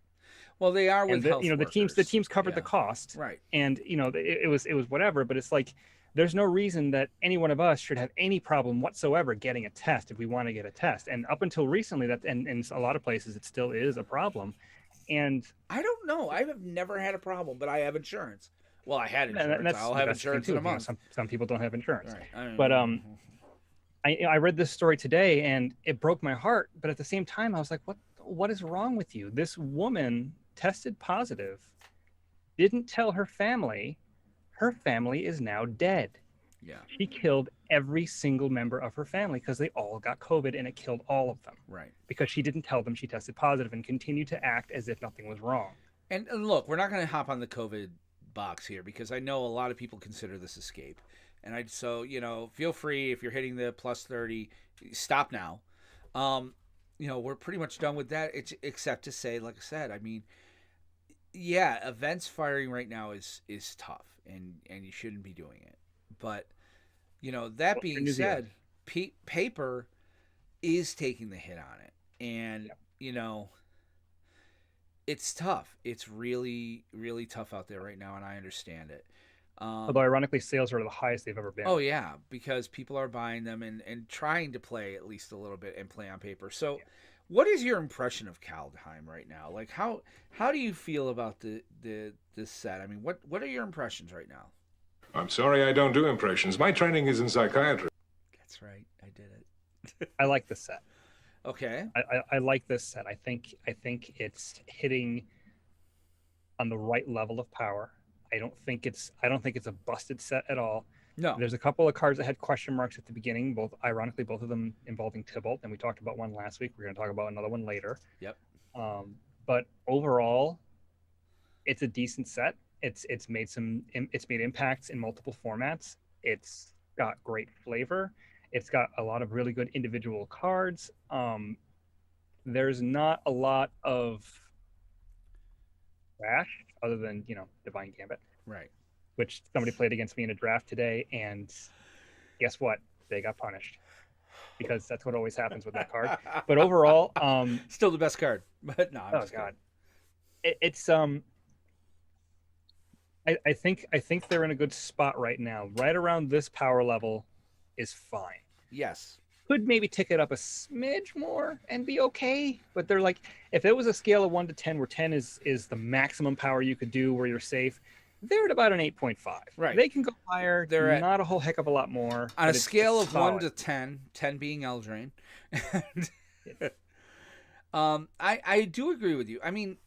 Well, they are with health workers. The teams covered the cost. Right. And, you know, it was whatever, but it's like, there's no reason that any one of us should have any problem whatsoever getting a test if we want to get a test. And up until recently, and in a lot of places, it still is a problem. And I don't know. I have never had a problem, but I have insurance. Well, I had insurance. I'll have insurance in a month. Some people don't have insurance. Right. But I read this story today, and it broke my heart. But at the same time, I was like, what is wrong with you? This woman tested positive, didn't tell her family. Her family is now dead. Yeah. She killed every single member of her family because they all got COVID, and it killed all of them. Right. Because she didn't tell them she tested positive and continued to act as if nothing was wrong. And look, we're not going to hop on the COVID box here because I know a lot of people consider this escape. And so, you know, feel free if you're hitting the plus 30, stop now. You know, we're pretty much done with that. It's except to say, like I said, I mean, yeah, events firing right now is tough, and you shouldn't be doing it. But, you know, that being said, paper is taking the hit on it. And, you know, it's tough. It's really, really tough out there right now, and I understand it. Although, ironically, sales are the highest they've ever been. Oh, yeah, because people are buying them and trying to play at least a little bit and play on paper. So what is your impression of Kaldheim right now? Like, how do you feel about this set? I mean, what are your impressions right now? I'm sorry I don't do impressions. My training is in psychiatry. That's right. I did it. I like this set. Okay. I like this set. I think it's hitting on the right level of power. I don't think it's a busted set at all. No. There's a couple of cards that had question marks at the beginning, both of them involving Tybalt, and we talked about one last week. We're going to talk about another one later. Yep. But overall, it's a decent set. It's made impacts in multiple formats. It's got great flavor. It's got a lot of really good individual cards. There's not a lot of trash other than, you know, Divine Gambit. Right. Which somebody played against me in a draft today, and guess what? They got punished. Because that's what always happens with that card. But overall, still the best card. But no, God. It's I think they're in a good spot right now. Right around this power level is fine. Yes. Could maybe tick it up a smidge more and be okay. But they're like, if it was a scale of 1 to 10, where 10 is the maximum power you could do where you're safe, they're at about an 8.5. Right. They can go higher. They're at, not a whole heck of a lot more. On a scale of solid. 1 to 10, 10 being Eldraine. Yeah. I do agree with you. I mean,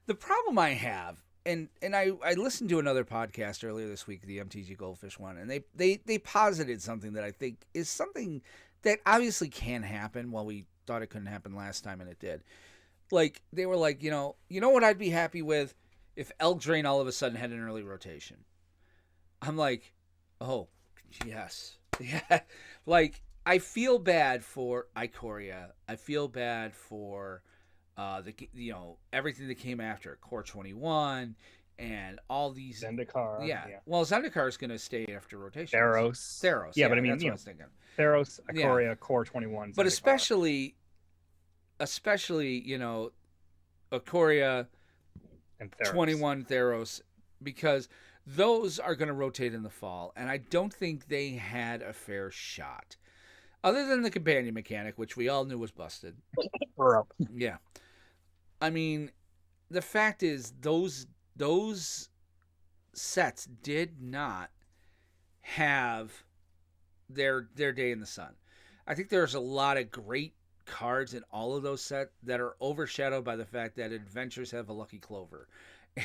the problem I have, and I listened to another podcast earlier this week, the MTG Goldfish one, and they posited something that I think is something that obviously can happen. Well, we thought it couldn't happen last time, and it did. Like, they were like, you know what I'd be happy with if Eldraine all of a sudden had an early rotation. I'm like, oh, yes. Yeah. Like, I feel bad for Ikoria. I feel bad for everything that came after Core 21 and all these Zendikar. Yeah. Well, Zendikar is going to stay after rotation. Theros. Yeah, but I mean, that's what I was thinking. Theros, Ikoria, Core 21. But Zendikar. especially, Ikoria And Theros. 21 Theros, because those are going to rotate in the fall, and I don't think they had a fair shot. Other than the companion mechanic, which we all knew was busted. Yeah. I mean, the fact is those sets did not have their day in the sun. I think there's a lot of great cards in all of those sets that are overshadowed by the fact that adventures have a lucky clover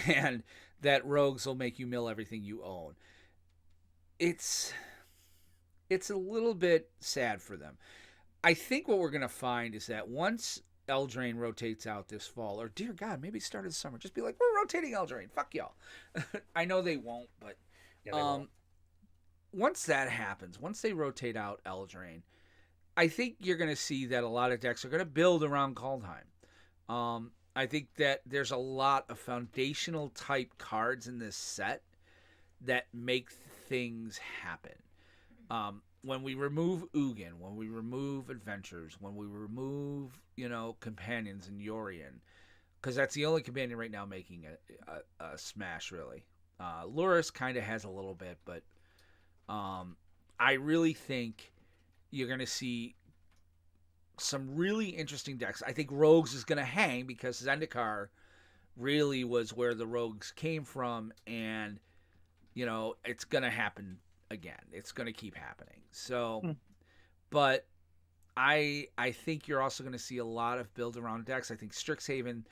and that rogues will make you mill everything you own. It's a little bit sad for them. I think what we're going to find is that once Eldraine rotates out this fall, or dear God, maybe start of the summer, just be like, we're rotating Eldraine. Fuck y'all. I know they won't, but Yeah, they won't. Once that happens, once they rotate out Eldraine, I think you're going to see that a lot of decks are going to build around Kaldheim. I think that there's a lot of foundational type cards in this set that make things happen. When we remove Ugin, when we remove Adventures, when we remove, Companions and Yorion, because that's the only companion right now making a smash, really. Lurrus kind of has a little bit, but I really think you're going to see some really interesting decks. I think Rogues is going to hang because Zendikar really was where the Rogues came from, and, it's going to happen again. It's going to keep happening. So, but I think you're also going to see a lot of build around decks. I think Strixhaven,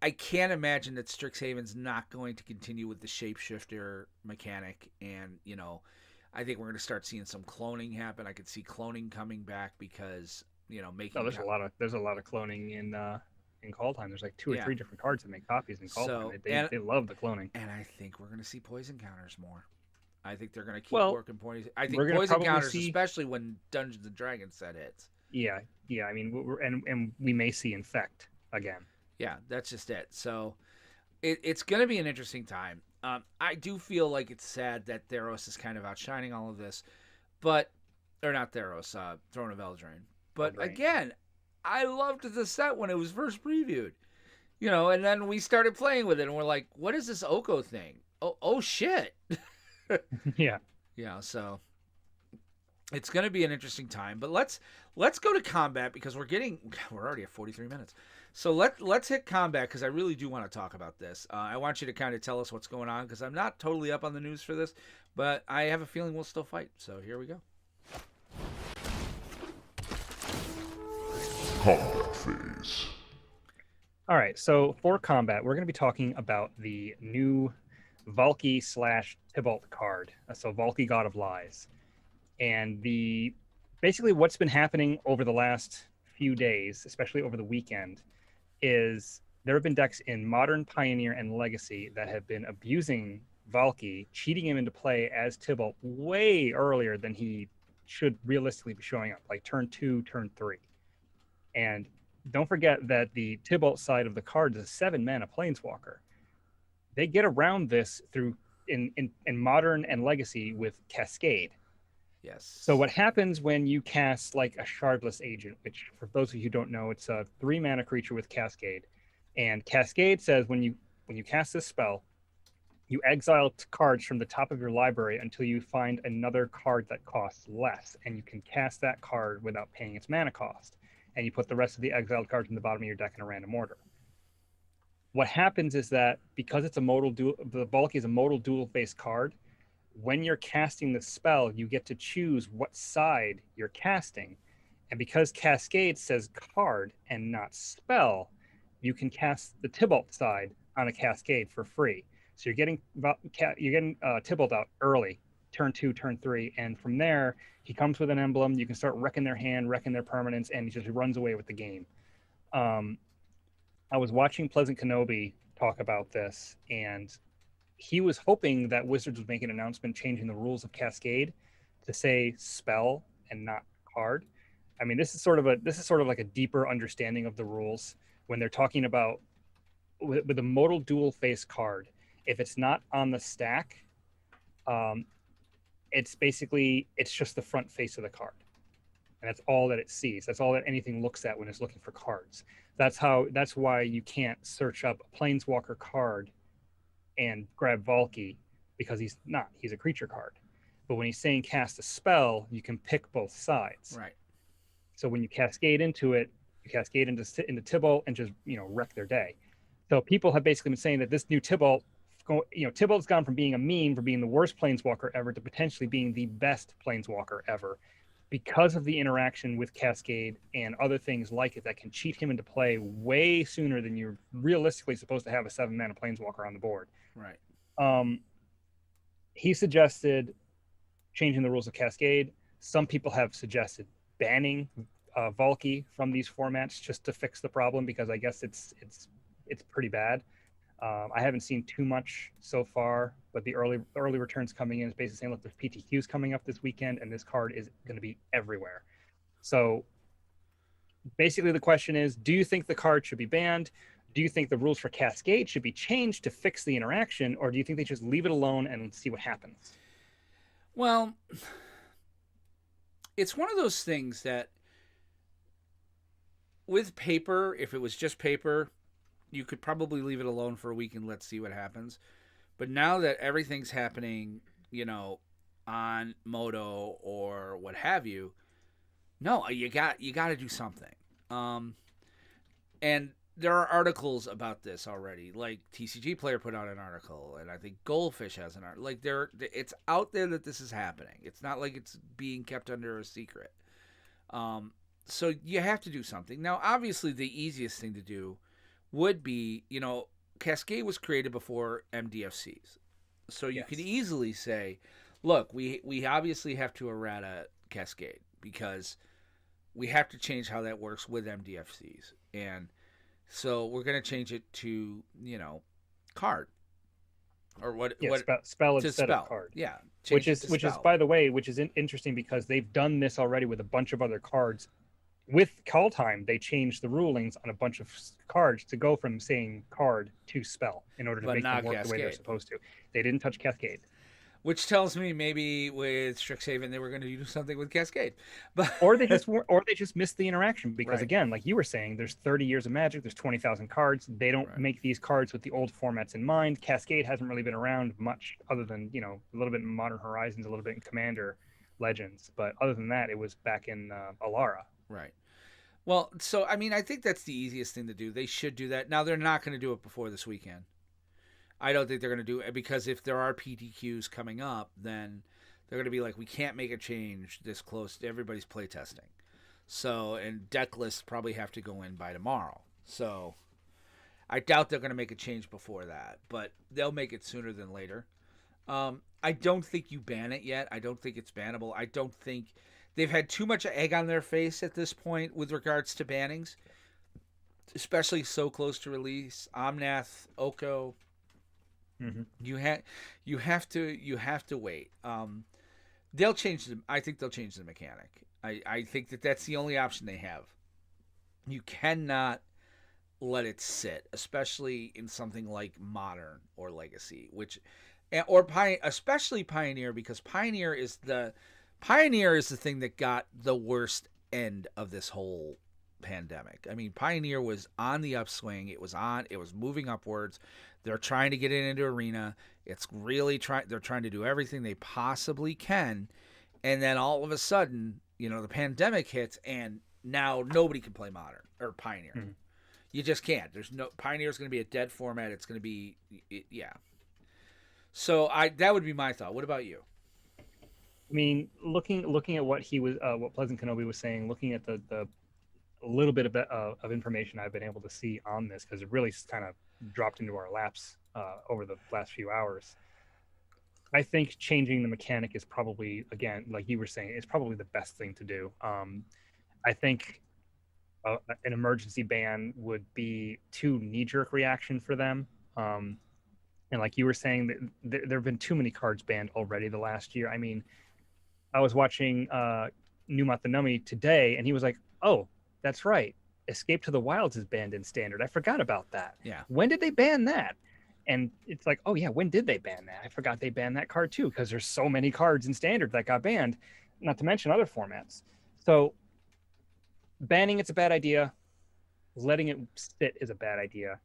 I can't imagine that Strixhaven's not going to continue with the shapeshifter mechanic, and, I think we're going to start seeing some cloning happen. I could see cloning coming back because, making... there's a lot of cloning in Kaldheim. There's like 2 or 3 different cards that make copies in Kaldheim. They love the cloning. And I think we're going to see poison counters more. I think they're going to keep working poison. I think we're poison counters, especially when Dungeons and Dragons set hits. Yeah. I mean, and we may see Infect again. Yeah, that's just it. So it's going to be an interesting time. I do feel like it's sad that Theros is kind of outshining all of this, or not Theros, Throne of Eldraine. But again, I loved the set when it was first previewed, and then we started playing with it, and we're like, what is this Oko thing? Oh shit. Yeah. Yeah, so it's going to be an interesting time, but let's go to combat because we're already at 43 minutes. So let's hit combat because I really do want to talk about this. I want you to kind of tell us what's going on because I'm not totally up on the news for this, but I have a feeling we'll still fight. So here we go. Combat phase. All right, so for combat, we're going to be talking about the new Valky / Tybalt card. So Valky, God of Lies. And basically what's been happening over the last few days, especially over the weekend, is there have been decks in Modern, Pioneer, and Legacy that have been abusing Valky, cheating him into play as Tybalt way earlier than he should realistically be showing up, like turn 2, turn 3. And don't forget that the Tybalt side of the card is a 7-mana Planeswalker. They get around this through in Modern and Legacy with Cascade. Yes. So what happens when you cast like a Shardless Agent, which for those of you who don't know, it's a 3-mana creature with Cascade. And Cascade says when you cast this spell, You exile cards from the top of your library until you find another card that costs less, and you can cast that card without paying its mana cost. And you put the rest of the exiled cards in the bottom of your deck in a random order. What happens is that because it's a modal dual, the bulky is a modal dual-based card. When you're casting the spell, you get to choose what side you're casting. And because Cascade says card and not spell, you can cast the Tybalt side on a Cascade for free. So you're getting Tybalt out early, turn 2, turn 3, and from there he comes with an emblem. You can start wrecking their hand, wrecking their permanents, and he just runs away with the game. I was watching Pleasant Kenobi talk about this, and he was hoping that Wizards would make an announcement changing the rules of Cascade to say spell and not card. I mean, this is sort of like a deeper understanding of the rules when they're talking about with a modal dual face card. If it's not on the stack, it's just the front face of the card, and that's all that it sees. That's all that anything looks at when it's looking for cards. That's why you can't search up a Planeswalker card and grab Valky, because he's a creature card. But when he's saying cast a spell, you can pick both sides. Right. So when you cascade into it, you cascade into Tybalt and just wreck their day. So people have basically been saying that this new Tybalt, Tybalt's gone from being a meme, from being the worst Planeswalker ever, to potentially being the best Planeswalker ever, because of the interaction with Cascade and other things like it that can cheat him into play way sooner than you're realistically supposed to have a 7-mana Planeswalker on the board. Right. He suggested changing the rules of Cascade. Some people have suggested banning Valky from these formats just to fix the problem, because I guess it's pretty bad. I haven't seen too much so far, but the early returns coming in is basically saying, look, there's PTQs coming up this weekend, and this card is going to be everywhere. So basically the question is, do you think the card should be banned? Do you think the rules for Cascade should be changed to fix the interaction, or do you think they just leave it alone and see what happens? Well, it's one of those things that with paper, if it was just paper, you could probably leave it alone for a week and let's see what happens. But now that everything's happening, on Moto or what have you, no, you got to do something. And there are articles about this already. Like TCG Player put out an article, and I think Goldfish has an article. Like it's out there that this is happening. It's not like it's being kept under a secret. So you have to do something. Now, obviously, the easiest thing to do would be, Cascade was created before MDFCs. So you can easily say, look, we obviously have to errata Cascade because we have to change how that works with MDFCs. And so we're going to change it to, card. Or spell to instead spell. Of card. Yeah. Which is by the way, interesting because they've done this already with a bunch of other cards. With Kaldheim, they changed the rulings on a bunch of cards to go from saying card to spell in order to make them work the way they're supposed to. They didn't touch Cascade. Which tells me maybe with Strixhaven they were going to do something with Cascade, but or they just missed the interaction because again, like you were saying, there's 30 years of Magic, there's 20,000 cards. They don't make these cards with the old formats in mind. Cascade hasn't really been around much other than a little bit in Modern Horizons, a little bit in Commander Legends, but other than that, it was back in Alara. Right. Well, so I mean, I think that's the easiest thing to do. They should do that. Now they're not going to do it before this weekend. I don't think they're going to do it because if there are PTQs coming up, then they're going to be like, we can't make a change this close to everybody's playtesting. So, and deck lists probably have to go in by tomorrow. So I doubt they're going to make a change before that, but they'll make it sooner than later. I don't think you ban it yet. I don't think it's bannable. I don't think they've had too much egg on their face at this point with regards to bannings, especially so close to release. Omnath, Oko. Mm-hmm. You have to wait. They'll change them. I think they'll change the mechanic. I think that's the only option they have. You cannot let it sit, especially in something like Modern or Legacy, especially Pioneer, because Pioneer is the thing that got the worst end of this whole pandemic. I mean, Pioneer was on the upswing. It was moving upwards. They're trying to get it into Arena. It's really they're trying to do everything they possibly can. And then all of a sudden, the pandemic hits and now nobody can play Modern or Pioneer. Mm-hmm. You just can't. There's no Pioneer's going to be a dead format. It's going to be yeah. So that would be my thought. What about you? I mean, looking at what what Pleasant Kenobi was saying, looking at the little bit of information I've been able to see on this, because it really kind of dropped into our laps over the last few hours. I think changing the mechanic is probably, again, like you were saying, it's probably the best thing to do. I think an emergency ban would be too knee-jerk reaction for them. And like you were saying, there have been too many cards banned already the last year. I mean, I was watching Numat the Nummy today, and he was like, oh, that's right. Escape to the Wilds is banned in Standard. I forgot about that. Yeah. When did they ban that? And it's like, oh, yeah, when did they ban that? I forgot they banned that card, too, because there's so many cards in Standard that got banned, not to mention other formats. So banning it's a bad idea. Letting it sit is a bad idea.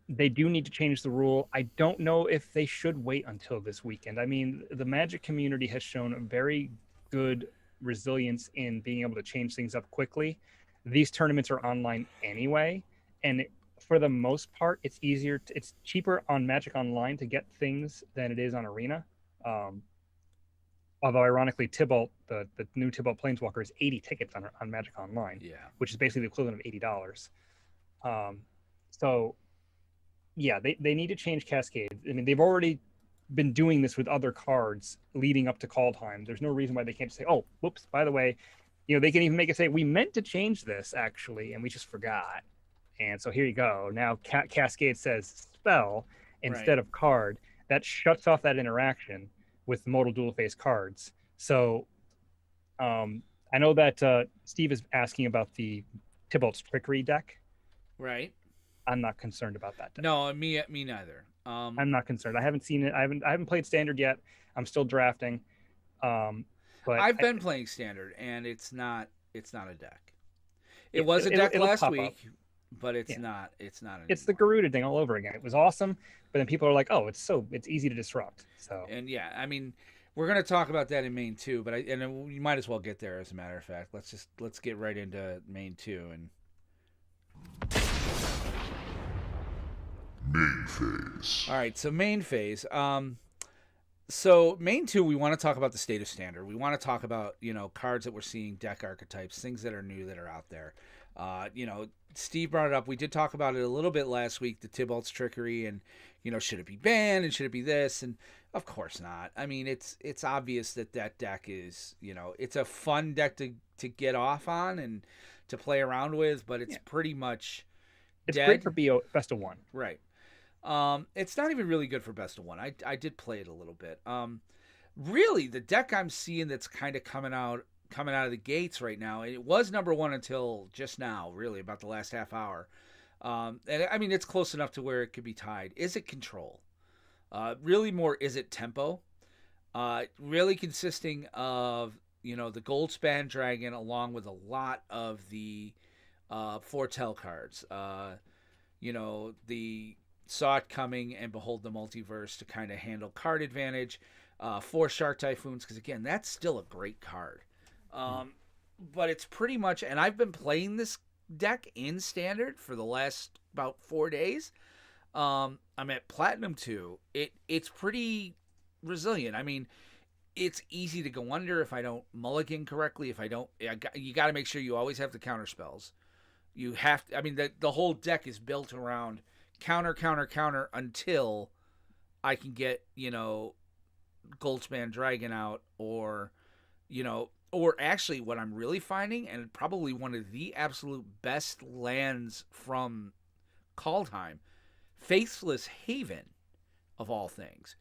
They do need to change the rule. I don't know if they should wait until this weekend. I mean, the Magic community has shown a very good resilience in being able to change things up quickly. These tournaments are online anyway, and for the most part, it's cheaper on Magic Online to get things than it is on Arena. Although ironically, Tybalt, the new Tybalt Planeswalker is 80 tickets on Magic Online, which is basically the equivalent of $80. So yeah, they need to change Cascade. I mean, they've already been doing this with other cards leading up to Kaldheim. There's no reason why they can't just say, oh, whoops, by the way, they can even make it say, we meant to change this actually, and we just forgot. And so here you go. Now Cascade says spell instead of card. That shuts off that interaction with modal dual face cards. So I know that Steve is asking about the Tybalt's Trickery deck. Right. I'm not concerned about that deck. No, me neither. I'm not concerned. I haven't seen it. I haven't played Standard yet. I'm still drafting. But I've been playing Standard, and it's not a deck. It was a deck last week, but it's not. It's not anymore. It's the Garuda thing all over again. It was awesome, but then people are like, "Oh, it's easy to disrupt." So and yeah, I mean, we're gonna talk about that in main 2, but we might as well get there. As a matter of fact, let's get right into main 2 and. Main phase. All right, so main phase. So main 2, we want to talk about the state of Standard. We want to talk about cards that we're seeing, deck archetypes, things that are new that are out there. Steve brought it up. We did talk about it a little bit last week, the Tybalt's Trickery, and should it be banned and should it be this? And of course not. I mean, it's obvious that deck is it's a fun deck to get off on and to play around with, but it's pretty much dead. Great for best of one, right? It's not even really good for best of one. I did play it a little bit. Really, the deck I'm seeing that's kind of coming out of the gates right now, and it was number 1 until just now, really about the last half hour. And I mean, it's close enough to where it could be tied. Is it Control? Really more, is it Tempo? Really consisting of the Goldspan Dragon along with a lot of the Foretell cards. The Saw It Coming and Behold the Multiverse to kind of handle card advantage. 4 Shark Typhoons, because again, that's still a great card. But it's pretty much, and I've been playing this deck in Standard for the last about 4 days. I'm at Platinum 2. It's pretty resilient. I mean, it's easy to go under if I don't mulligan correctly. You got to make sure you always have the counter spells. You have to, I mean, the whole deck is built around counter until I can get, Goldspan Dragon out or actually what I'm really finding, and probably one of the absolute best lands from Kaldheim, Faithless Haven, of all things.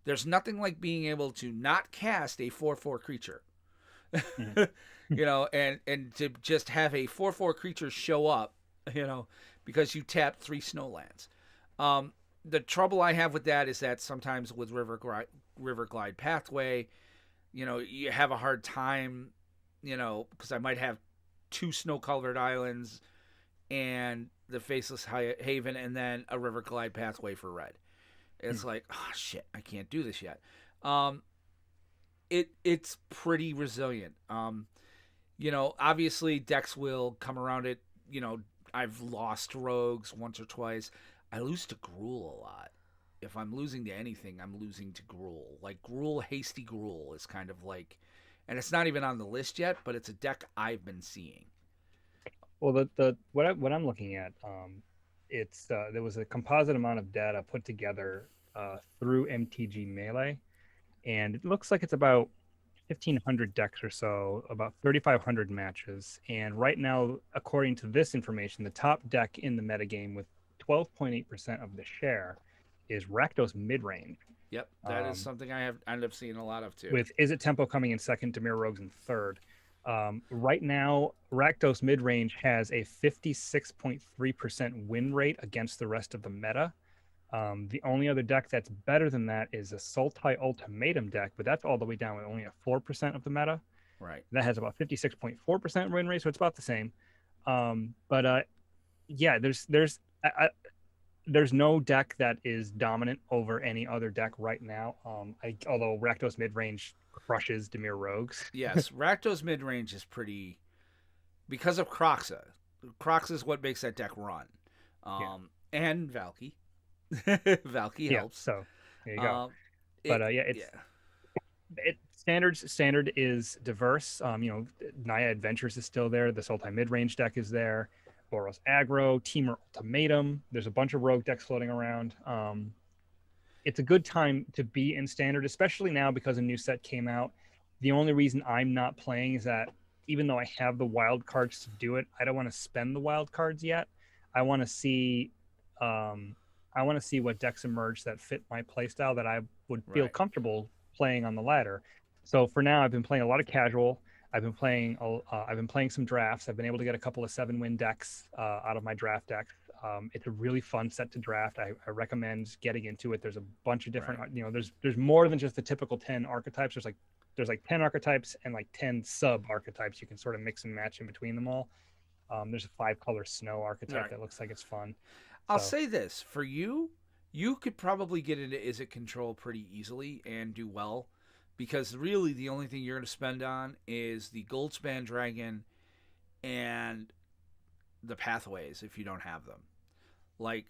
There's nothing like being able to not cast a 4/4 creature. Mm-hmm. and to just have a 4/4 creature show up, because you tapped 3 snowlands. The trouble I have with that is that sometimes with River Glide Pathway, you have a hard time, because I might have 2 snow-covered islands and the Faceless Haven and then a River Glide Pathway for red. It's like, oh shit, I can't do this yet. It's pretty resilient. Obviously decks will come around it. I've lost rogues once or twice. I lose to Gruul a lot. If I'm losing to anything, I'm losing to Gruul. Like Hasty Gruul is kind of like, and it's not even on the list yet, but it's a deck I've been seeing. Well, what I'm looking at, it's there was a composite amount of data put together through MTG Melee, and it looks like it's about 1,500 decks or so, about 3,500 matches. And right now, according to this information, the top deck in the metagame with 12.8% of the share is Rakdos Midrange. Yep, that is something I have ended up seeing a lot of too. With Is It Tempo coming in second, Dimir Rogues in third. Right now, Rakdos Midrange has a 56.3% win rate against the rest of the meta. The only other deck that's better than that is a Sultai Ultimatum deck, but that's all the way down with only a 4% of the meta. Right. That has about 56.4% win rate, so it's about the same. Yeah, there's no deck that is dominant over any other deck right now. Although Rakdos Midrange crushes Dimir Rogues. Yes, Rakdos Midrange is pretty, because of Kroxa. Kroxa is what makes that deck run. And Valky. Valky helps. So there you go. Standard is diverse. Naya Adventures is still there. The Sultai Midrange deck is there. Boros Aggro, Teamer Ultimatum. There's a bunch of rogue decks floating around. It's a good time to be in Standard, especially now because a new set came out. The only reason I'm not playing is that even though I have the wild cards to do it, I don't want to spend the wild cards yet. I want to see what decks emerge that fit my playstyle that I would feel comfortable playing on the ladder. So for now, I've been playing a lot of casual. I've been playing some drafts. I've been able to get a couple of 7-win decks out of my draft deck. It's a really fun set to draft. I recommend getting into it. There's a bunch of different, there's more than just the typical 10 archetypes. There's like 10 archetypes and like 10 sub archetypes. You can sort of mix and match in between them all. There's a 5-color snow archetype that looks like it's fun. I'll say this for you could probably get into Is It Control pretty easily and do well, because really the only thing you're going to spend on is the Goldspan Dragon and the Pathways if you don't have them. Like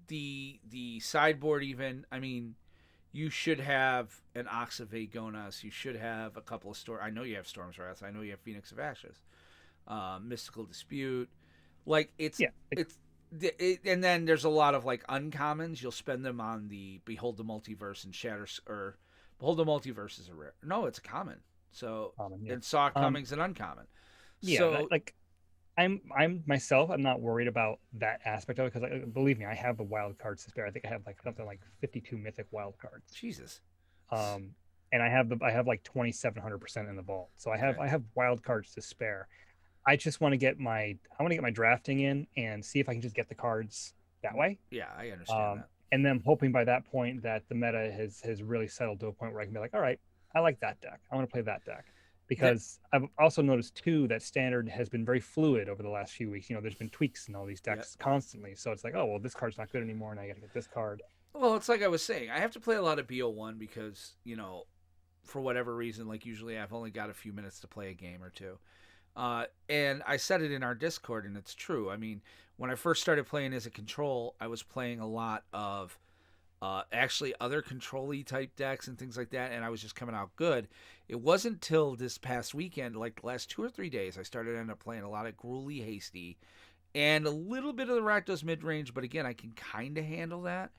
the sideboard even, I mean, you should have an Ox of Vagonas, you should have a couple of I know you have Storm's Wrath, I know you have Phoenix of Ashes, Mystical Dispute. Like and then there's a lot of like uncommons. You'll spend them on the Behold the Multiverse and or Behold the Multiverse is a rare. No, it's a common. So and Saw Cummings an uncommon. Yeah, so, I'm myself. I'm not worried about that aspect of it because, believe me, I have the wild cards to spare. I think I have like something like 52 mythic wild cards. Jesus. And I have like 2,700% in the vault. So I have wild cards to spare. I just want to get my drafting in and see if I can just get the cards that way. Yeah, I understand that. And then I'm hoping by that point that the meta has really settled to a point where I can be like, all right, I like that deck. I want to play that deck. Because I've also noticed too that Standard has been very fluid over the last few weeks. There's been tweaks in all these decks constantly. So it's like, oh well, this card's not good anymore, and I got to get this card. Well, it's like I was saying, I have to play a lot of BO1 because for whatever reason, like usually I've only got a few minutes to play a game or two. And I said it in our Discord, and it's true. I mean, when I first started playing As a Control, I was playing a lot of actually other control-y type decks and things like that, and I was just coming out good. It wasn't till this past weekend, like the last 2 or 3 days, I started end up playing a lot of Gruul Hasty and a little bit of the Rakdos Midrange, but again, I can kind of handle that.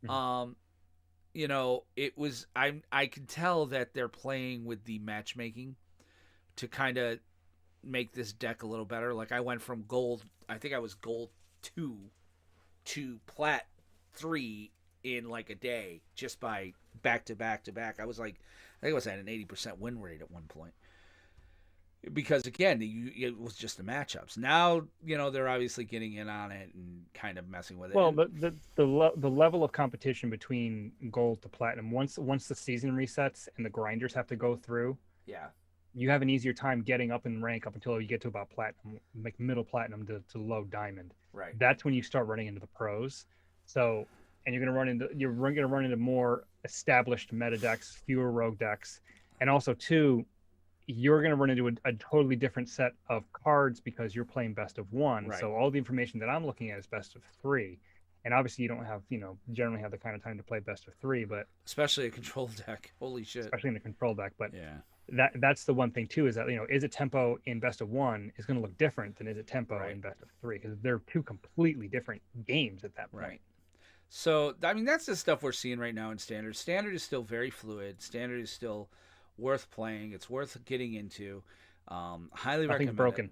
Mm-hmm. It was I can tell that they're playing with the matchmaking to kind of make this deck a little better. Like I went from gold, I think I was gold 2 to plat 3 in like a day, just by back to back to back. I think I was at an 80% win rate at one point, because again, it was just the matchups. Now they're obviously getting in on it and kind of messing with it. Well, the level of competition between gold to platinum, once the season resets and the grinders have to go through, you have an easier time getting up in rank up until you get to about platinum, like middle platinum to low diamond. Right. That's when you start running into the pros. So and you're going to run into more established meta decks, fewer rogue decks, and also two, you're going to run into a totally different set of cards because you're playing best of one. Right. So all the information that I'm looking at is best of three. And obviously you don't have, generally have the kind of time to play best of three, but especially a control deck. Holy shit. Especially in the control deck. But yeah, that's the one thing too, is that, is it tempo in best of one is going to look different than is it tempo in best of three, because they're two completely different games at that point. Right. So, I mean, that's the stuff we're seeing right now in Standard. Standard is still very fluid. Standard is still worth playing. It's worth getting into. Highly recommend it. Broken.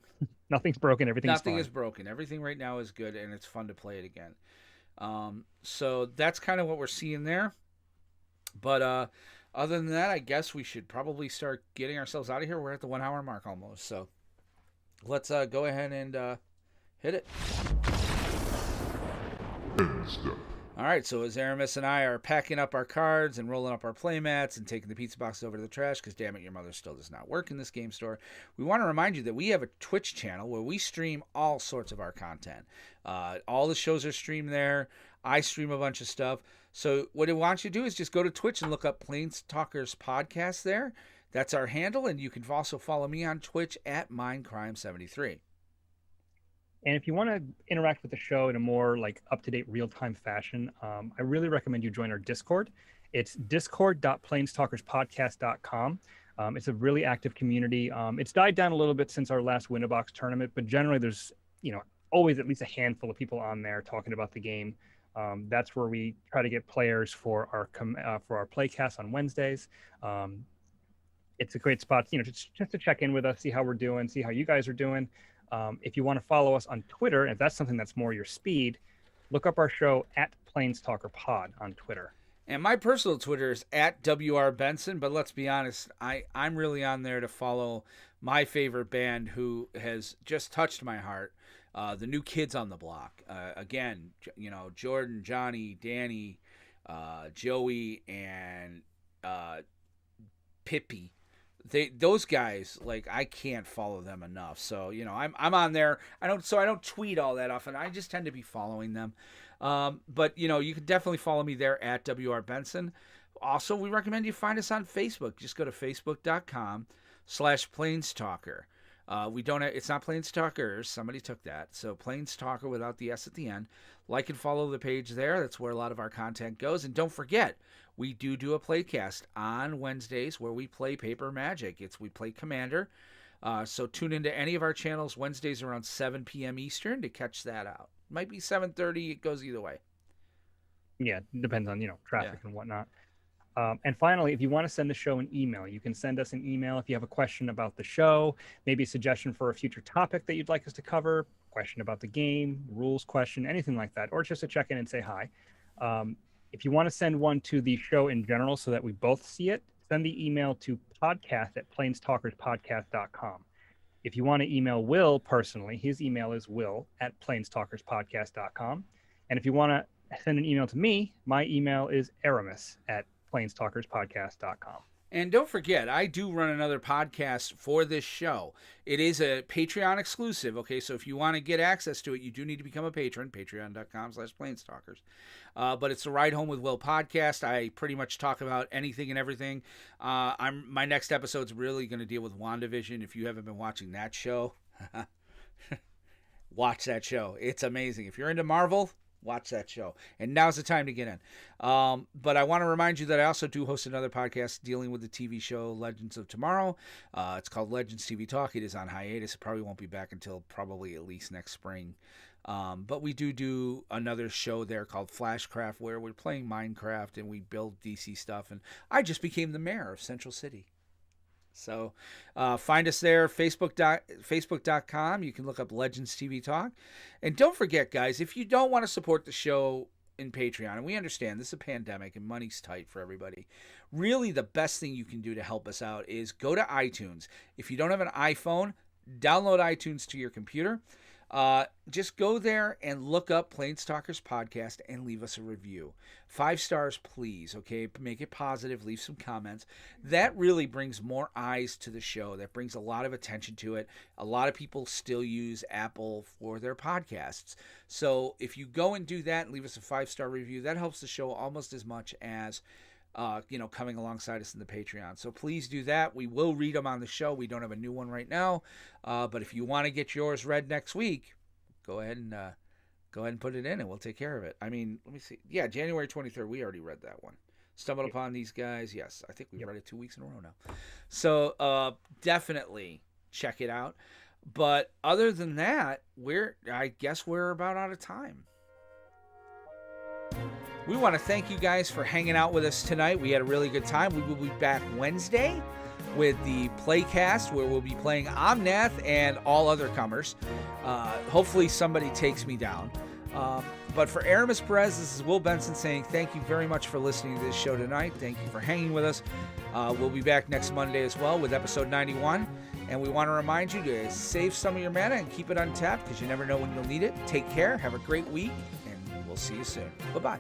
Nothing's broken. Nothing is broken. Everything right now is good, and it's fun to play it again. So that's kind of what we're seeing there. But other than that, I guess we should probably start getting ourselves out of here. We're at the 1 hour mark almost. So let's go ahead and hit it. All right, so as Aramis and I are packing up our cards and rolling up our play mats and taking the pizza boxes over to the trash, because damn it, your mother still does not work in this game store, we want to remind you that we have a Twitch channel where we stream all sorts of our content. All the shows are streamed there. I stream a bunch of stuff. So what I want you to do is just go to Twitch and look up PlanesTalkers Podcast there. That's our handle, and you can also follow me on Twitch at MindCrime73. And if you want to interact with the show in a more up-to-date real-time fashion, I really recommend you join our Discord. It's discord.planestalkerspodcast.com. It's a really active community. It's died down a little bit since our last Winterbox tournament, but generally there's always at least a handful of people on there talking about the game. That's where we try to get players for our playcast on Wednesdays. It's a great spot, just to check in with us, see how we're doing, see how you guys are doing. If you want to follow us on Twitter, if that's something that's more your speed, look up our show at PlanesTalkerPod on Twitter. And my personal Twitter is at WR Benson, but let's be honest, I'm really on there to follow my favorite band who has just touched my heart, the New Kids on the Block. Again, Jordan, Johnny, Danny, Joey, and Pippi. Those guys, I can't follow them enough. So I'm on there. I don't tweet all that often. I just tend to be following them. But you can definitely follow me there at WR Benson. Also, we recommend you find us on Facebook. Just go to facebook.com/PlanesTalker. It's not PlanesTalkers. Somebody took that. So PlanesTalker without the S at the end. Like and follow the page there. That's where a lot of our content goes. And don't forget, we do a playcast on Wednesdays where we play Paper Magic. We play Commander. So tune into any of our channels Wednesdays around 7 p.m. Eastern to catch that out. Might be 7:30. It goes either way. Yeah, depends on traffic and whatnot. And finally, if you want to send the show an email, you can send us an email if you have a question about the show, maybe a suggestion for a future topic that you'd like us to cover, question about the game, rules question, anything like that, or just to check in and say hi. If you want to send one to the show in general so that we both see it, send the email to podcast@planestalkerspodcast.com. If you want to email Will personally, his email is will@planestalkerspodcast.com. And if you want to send an email to me, my email is aramis@planestalkerspodcast.com. And don't forget, I do run another podcast for this show. It is a Patreon exclusive, okay? So if you want to get access to it, you do need to become a patron, patreon.com/planestalkers. But it's the Ride Home with Will podcast. I pretty much talk about anything and everything. My next episode's really going to deal with WandaVision. If you haven't been watching that show, watch that show. It's amazing. If you're into Marvel, watch that show. And now's the time to get in. But I want to remind you that I also do host another podcast dealing with the TV show Legends of Tomorrow. It's called Legends TV Talk. It is on hiatus. It probably won't be back until probably at least next spring. But we do another show there called Flashcraft where we're playing Minecraft and we build DC stuff. And I just became the mayor of Central City. So find us there, facebook.com. You can look up Legends TV Talk. And don't forget, guys, if you don't want to support the show in Patreon, and we understand this is a pandemic and money's tight for everybody, really the best thing you can do to help us out is go to iTunes. If you don't have an iPhone, download iTunes to your computer. Just go there and look up PlanesTalkers podcast and leave us a review. 5 stars, please. Okay, make it positive. Leave some comments. That really brings more eyes to the show. That brings a lot of attention to it. A lot of people still use Apple for their podcasts. So if you go and do that and leave us a 5-star review, that helps the show almost as much as coming alongside us in the Patreon. So please do that. We will read them on the show. We don't have a new one right now, but if you want to get yours read next week, go ahead and put it in, and we'll take care of it. I mean, let me see. Yeah, January 23rd. We already read that one. Stumbled upon these guys. Yes, I think we've read it 2 weeks in a row now. So definitely check it out. But other than that, I guess we're about out of time. We want to thank you guys for hanging out with us tonight. We had a really good time. We will be back Wednesday with the Playcast, where we'll be playing Omnath and all other comers. Hopefully somebody takes me down. But for Aramis Perez, this is Will Benson saying thank you very much for listening to this show tonight. Thank you for hanging with us. We'll be back next Monday as well with episode 91. And we want to remind you to save some of your mana and keep it untapped, because you never know when you'll need it. Take care. Have a great week. And we'll see you soon. Bye-bye.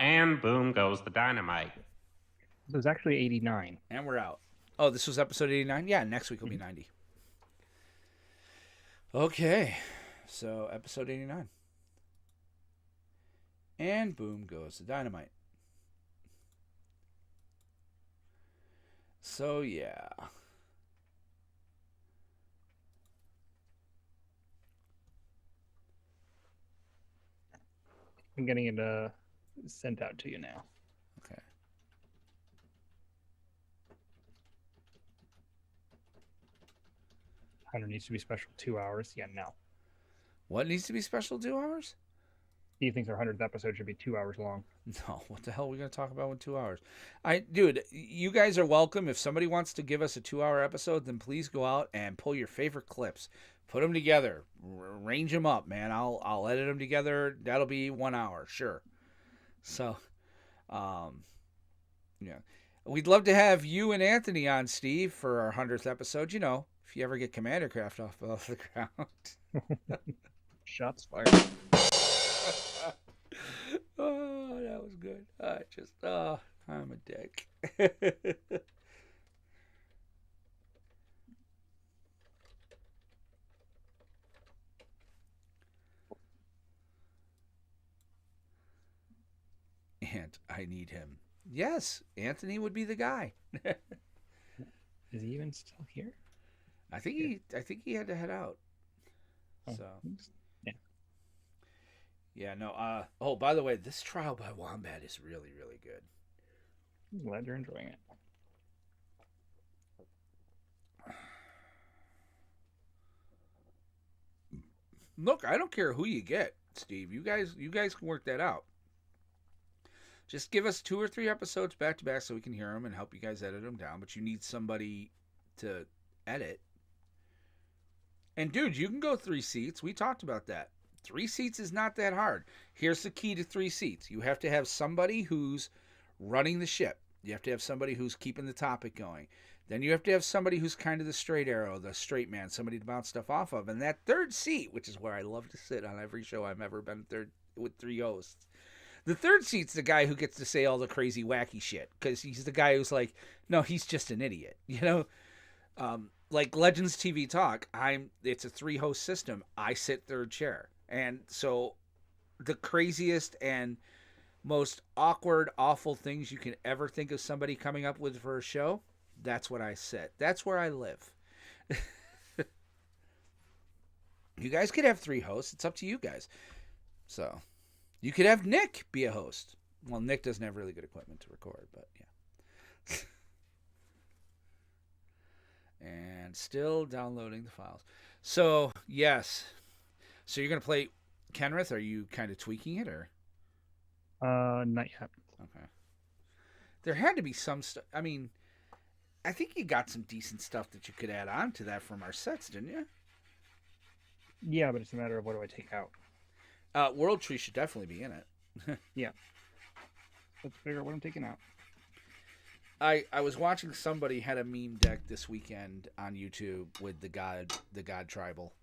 And boom goes the dynamite. It was actually 89. And we're out. Oh, this was episode 89? Yeah, next week will be 90. Okay, so episode 89. And boom goes the dynamite. So, yeah. I'm getting it sent out to you now. Okay. Hunter needs to be special 2 hours. Yeah, no. What needs to be special 2 hours? He thinks our 100th episode should be 2 hours long. No, what the hell are we going to talk about in 2 hours? Dude, you guys are welcome. If somebody wants to give us a 2-hour episode, then please go out and pull your favorite clips. Put them together. Range them up, man. I'll edit them together. That'll be 1 hour, sure. So, yeah. We'd love to have you and Anthony on, Steve, for our 100th episode. You know, if you ever get Commander Craft off the ground. Shots fired. Oh, that was good. I'm a dick. And I need him. Yes, Anthony would be the guy. Is he even still here? I think he had to head out. So yeah. Yeah, no. Oh, by the way, this Trial by Wombat is really, really good. I'm glad you're enjoying it. Look, I don't care who you get, Steve. You guys can work that out. Just give us 2 or 3 episodes back to back so we can hear them and help you guys edit them down. But you need somebody to edit. And dude, you can go 3 seats. We talked about that. 3 seats is not that hard. Here's the key to 3 seats. You have to have somebody who's running the ship. You have to have somebody who's keeping the topic going. Then you have to have somebody who's kind of the straight arrow, the straight man, somebody to bounce stuff off of. And that 3rd seat, which is where I love to sit on every show I've ever been with 3 hosts. The 3rd seat's the guy who gets to say all the crazy, wacky shit. Because he's the guy who's like, no, he's just an idiot. You know? Like Legends TV Talk, it's a 3-host system. I sit 3rd chair. And so the craziest and most awkward, awful things you can ever think of somebody coming up with for a show, that's what I sit. That's where I live. You guys could have 3 hosts. It's up to you guys. So you could have Nick be a host. Well, Nick doesn't have really good equipment to record, but yeah. And still downloading the files. So, yes. So you're going to play Kenrith? Are you kind of tweaking it, or? Not yet. Okay. There had to be some stuff. I mean, I think you got some decent stuff that you could add on to that from our sets, didn't you? Yeah, but it's a matter of what do I take out. World Tree should definitely be in it. Yeah. Let's figure out what I'm taking out. I was watching somebody had a meme deck this weekend on YouTube with the God Tribal.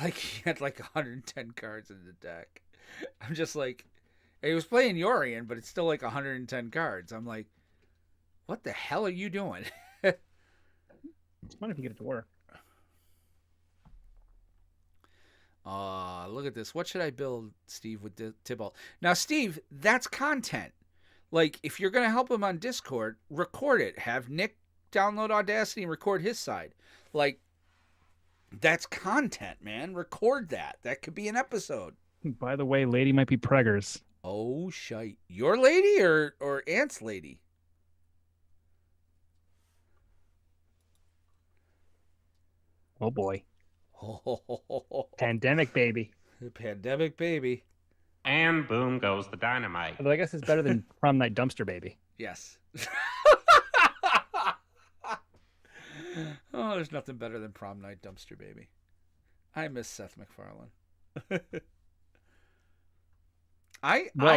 Like, he had like 110 cards in the deck. I'm just like, he was playing Yorion, but it's still like 110 cards. I'm like, what the hell are you doing? It's fun if you get it to work. Look at this. What should I build, Steve, with Tybalt? Now, Steve, that's content. Like, if you're going to help him on Discord, record it. Have Nick download Audacity and record his side. Like, that's content, man. Record that. That could be an episode. By the way, lady might be preggers. Oh, shite. Your lady or Aunt's lady? Oh, boy. Pandemic baby. Pandemic baby. And boom goes the dynamite. Although I guess it's better than prom night dumpster baby. Yes. Oh, there's nothing better than prom night dumpster baby. I miss Seth MacFarlane.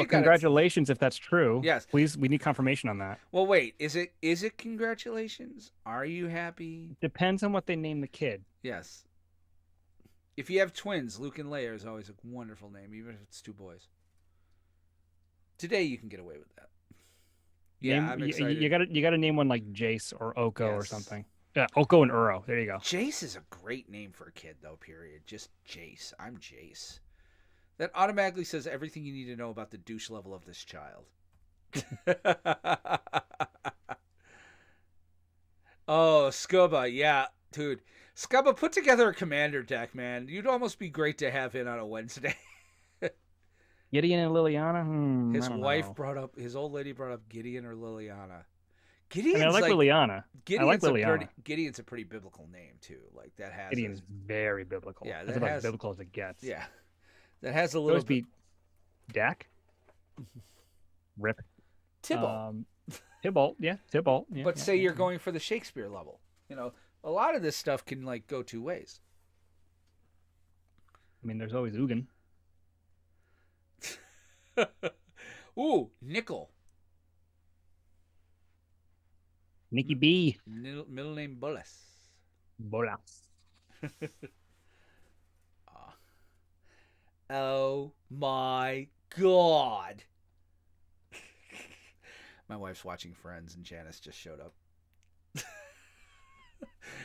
Congratulations if that's true. Yes. Please, we need confirmation on that. Well, wait. Is it congratulations? Are you happy? Depends on what they name the kid. Yes. If you have twins, Luke and Leia is always a wonderful name, even if it's two boys. Today you can get away with that. Yeah, I'm excited. You got to name one like Jace or Oko or something. Yeah, Oko and Uro. There you go. Jace is a great name for a kid, though. Period. Just Jace. I'm Jace. That automatically says everything you need to know about the douche level of this child. Oh, Scuba. Yeah, dude. Scuba, put together a commander deck, man. You'd almost be great to have in on a Wednesday. Gideon and Liliana? His wife brought up, his old lady brought up Gideon or Liliana. Gideon's I like Liliana. I like Liliana. Gideon's a pretty biblical name, too. Like, that has... Gideon's very biblical. Yeah, that's about as biblical as it gets. Yeah. That has a little bit... Dak? Rip. Tybalt. Tybalt, yeah. Tybalt. Yeah, but say you're going for the Shakespeare level. You know, a lot of this stuff can, like, go two ways. I mean, there's always Ugin. Ooh, Nickel. Nicky B. Middle name Bolas. Bolas. Oh my God. My wife's watching Friends and Janice just showed up.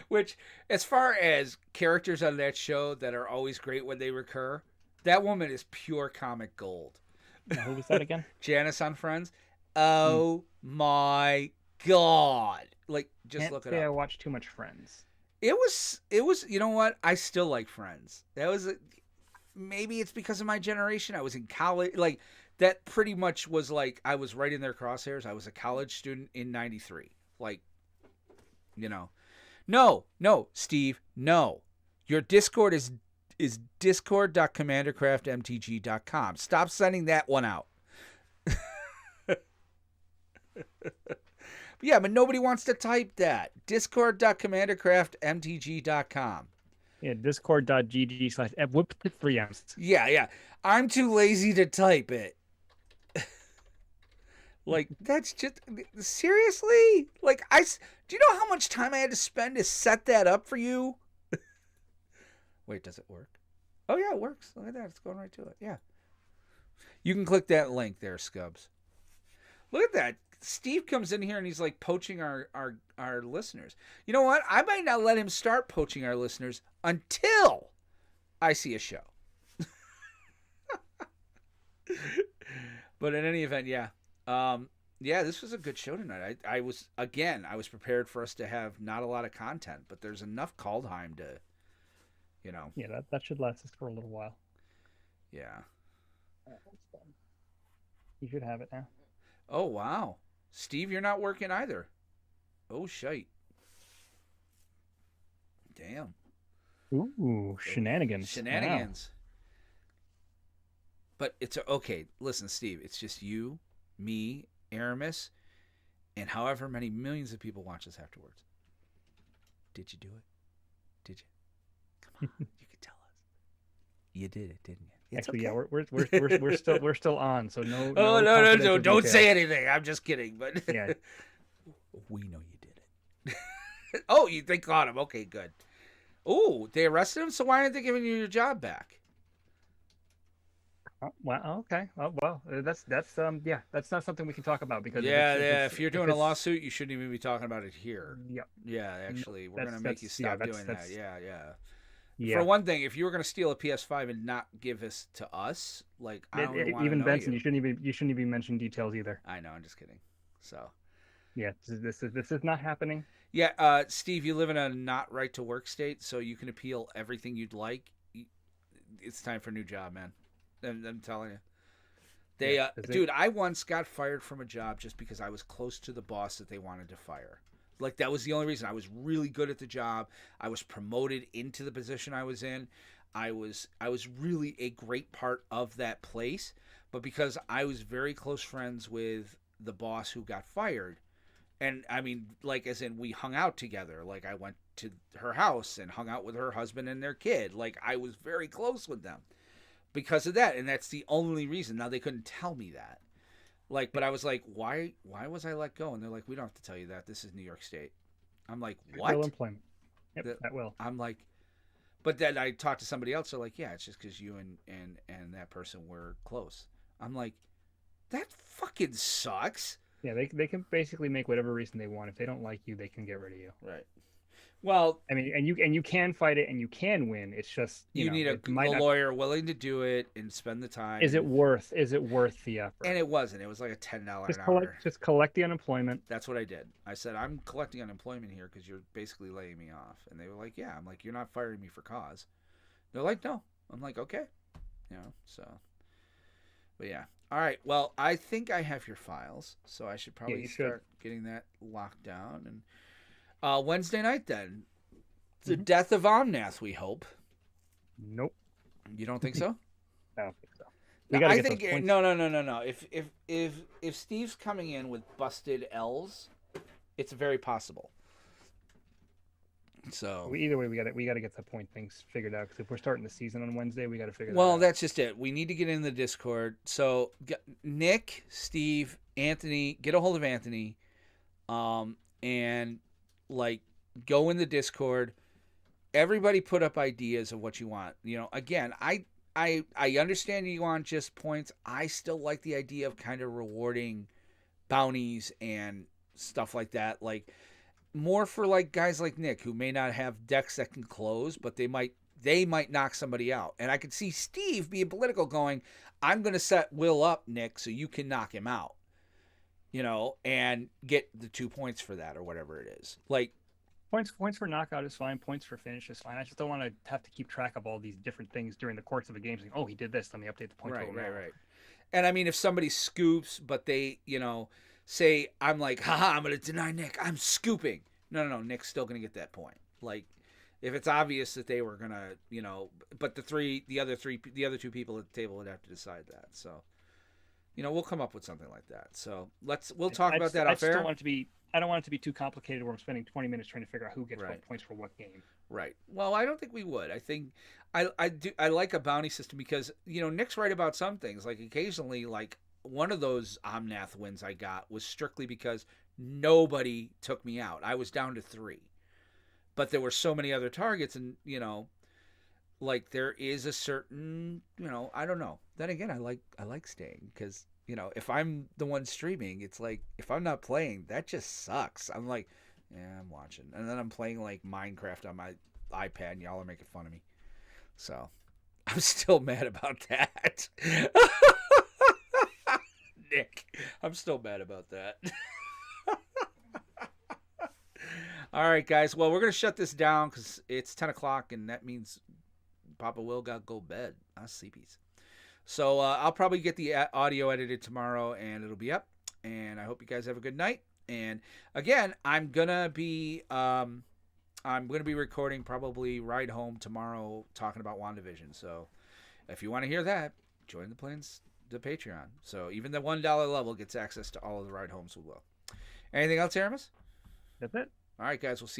Which, as far as characters on that show that are always great when they recur, that woman is pure comic gold. Now, who was that again? Janice on Friends. Oh my God. Like, just Can't look it say up. I watch too much Friends. It was, you know what? I still like Friends. That was, maybe it's because of my generation. I was in college. Like, that pretty much was like, I was right in their crosshairs. I was a college student in 93. Like, you know. No, Steve, no. Your Discord is discord.commandercraftmtg.com. Stop sending that one out. Yeah, but nobody wants to type that. Discord.commandercraftmtg.com. Yeah, discord.gg/f. Whip the 3Ms. Yeah. I'm too lazy to type it. Like, that's just... Seriously? Like, do you know how much time I had to spend to set that up for you? Wait, does it work? Oh, yeah, it works. Look at that. It's going right to it. Yeah. You can click that link there, Scubs. Look at that. Steve comes in here and he's like poaching our listeners. You know what? I might not let him start poaching our listeners until I see a show. But in any event, yeah. Yeah, this was a good show tonight. I was prepared for us to have not a lot of content, but there's enough Kaldheim to, you know. Yeah, that should last us for a little while. Yeah. You should have it now. Oh, wow. Steve, you're not working either. Oh, shite. Damn. Ooh, shenanigans. Shenanigans. Wow. But it's okay. Listen, Steve, it's just you, me, Aramis, and however many millions of people watch us afterwards. Did you do it? Did you? Come on, you can tell us. You did it, didn't you? It's Actually, okay. yeah, we're still on. So no. Oh no, confidential don't details. say anything. I'm just kidding, but Yeah. we know you did it. Oh, they caught him. Okay, good. Oh, they arrested him. So why aren't they giving you your job back? Oh, well, okay. Oh, well, that's not something we can talk about because If you're doing a lawsuit, you shouldn't even be talking about it here. Yep. Yeah, actually, we're gonna make you stop doing that. Yeah. Yeah. For one thing, if you were gonna steal a PS5 and not give this to us, like I don't even want to know Benson, you. you shouldn't even mention details either. I know, I'm just kidding. So. Yeah, this is not happening. Yeah, Steve, you live in a not right to work state, so you can appeal everything you'd like. It's time for a new job, man. I'm telling you. Dude, I once got fired from a job just because I was close to the boss that they wanted to fire. Like, that was the only reason. I was really good at the job. I was promoted into the position I was in. I was really a great part of that place. But because I was very close friends with the boss who got fired, and I mean, like, as in we hung out together. Like, I went to her house and hung out with her husband and their kid. Like, I was very close with them because of that. And that's the only reason. Now, they couldn't tell me that. Like, but I was like, why was I let go? And they're like, we don't have to tell you that. This is New York State. I'm like, what? Will employment. Yep, that will. I'm like, but then I talked to somebody else. They're like, yeah, it's just because you and that person were close. I'm like, that fucking sucks. Yeah, they can basically make whatever reason they want. If they don't like you, they can get rid of you. Right. Well, I mean, and you can fight it and you can win. It's just you need a lawyer willing to do it and spend the time. Is it worth the effort? And it wasn't. It was like a $10 an hour. Just collect the unemployment. That's what I did. I said, I'm collecting unemployment here because you're basically laying me off. And they were like, yeah. I'm like, you're not firing me for cause. They're like, no. I'm like, okay. So. But yeah. All right. Well, I think I have your files, so I should probably start getting that locked down. And Wednesday night, then, the death of Omnath, we hope. Nope. You don't think so? I don't think so. I think no. If Steve's coming in with busted L's, it's very possible. So either way, we got to get the point things figured out because if we're starting the season on Wednesday, we got to figure. Well, that's just it. We need to get in the Discord. So Nick, Steve, Anthony, get a hold of Anthony, and like go in the Discord. Everybody put up ideas of what you want. Again, I understand you want just points. I still like the idea of kind of rewarding bounties and stuff like that. Like. More for like guys like Nick who may not have decks that can close, but they might knock somebody out. And I could see Steve being political going, I'm going to set Will up, Nick, so you can knock him out. And get the 2 points for that or whatever it is. Like points for knockout is fine. Points for finish is fine. I just don't want to have to keep track of all these different things during the course of a game. Saying, oh, he did this. Let me update the point total. Right. And I mean, if somebody scoops, but they, say I'm like, haha, I'm going to deny Nick. I'm scooping. No. Nick's still going to get that point. Like, if it's obvious that they were going to, but the other two people at the table would have to decide that. So, we'll come up with something like that. So we'll talk about that off air. I don't want it to be too complicated where I'm spending 20 minutes trying to figure out who gets what points for what game. Right. Well, I don't think we would. I think I like a bounty system because, Nick's right about some things. Like occasionally, like, one of those Omnath wins I got was strictly because nobody took me out. I was down to 3. But there were so many other targets and, like there is a certain, I don't know. Then again, I like staying because, if I'm the one streaming, it's like if I'm not playing, that just sucks. I'm like, yeah, I'm watching. And then I'm playing like Minecraft on my iPad and y'all are making fun of me. So I'm still mad about that. Nick, I'm still mad about that. All right, guys. Well, we're going to shut this down because it's 10 o'clock, and that means Papa Will got to go to bed. Sleepies. So I'll probably get the audio edited tomorrow, and it'll be up. And I hope you guys have a good night. And again, I'm gonna be recording probably Ride Home tomorrow, talking about WandaVision. So if you want to hear that, join the Patreon. So even the $1 level gets access to all of the Ride Homes with Will. Anything else, Aramis? That's it. All right, guys. We'll see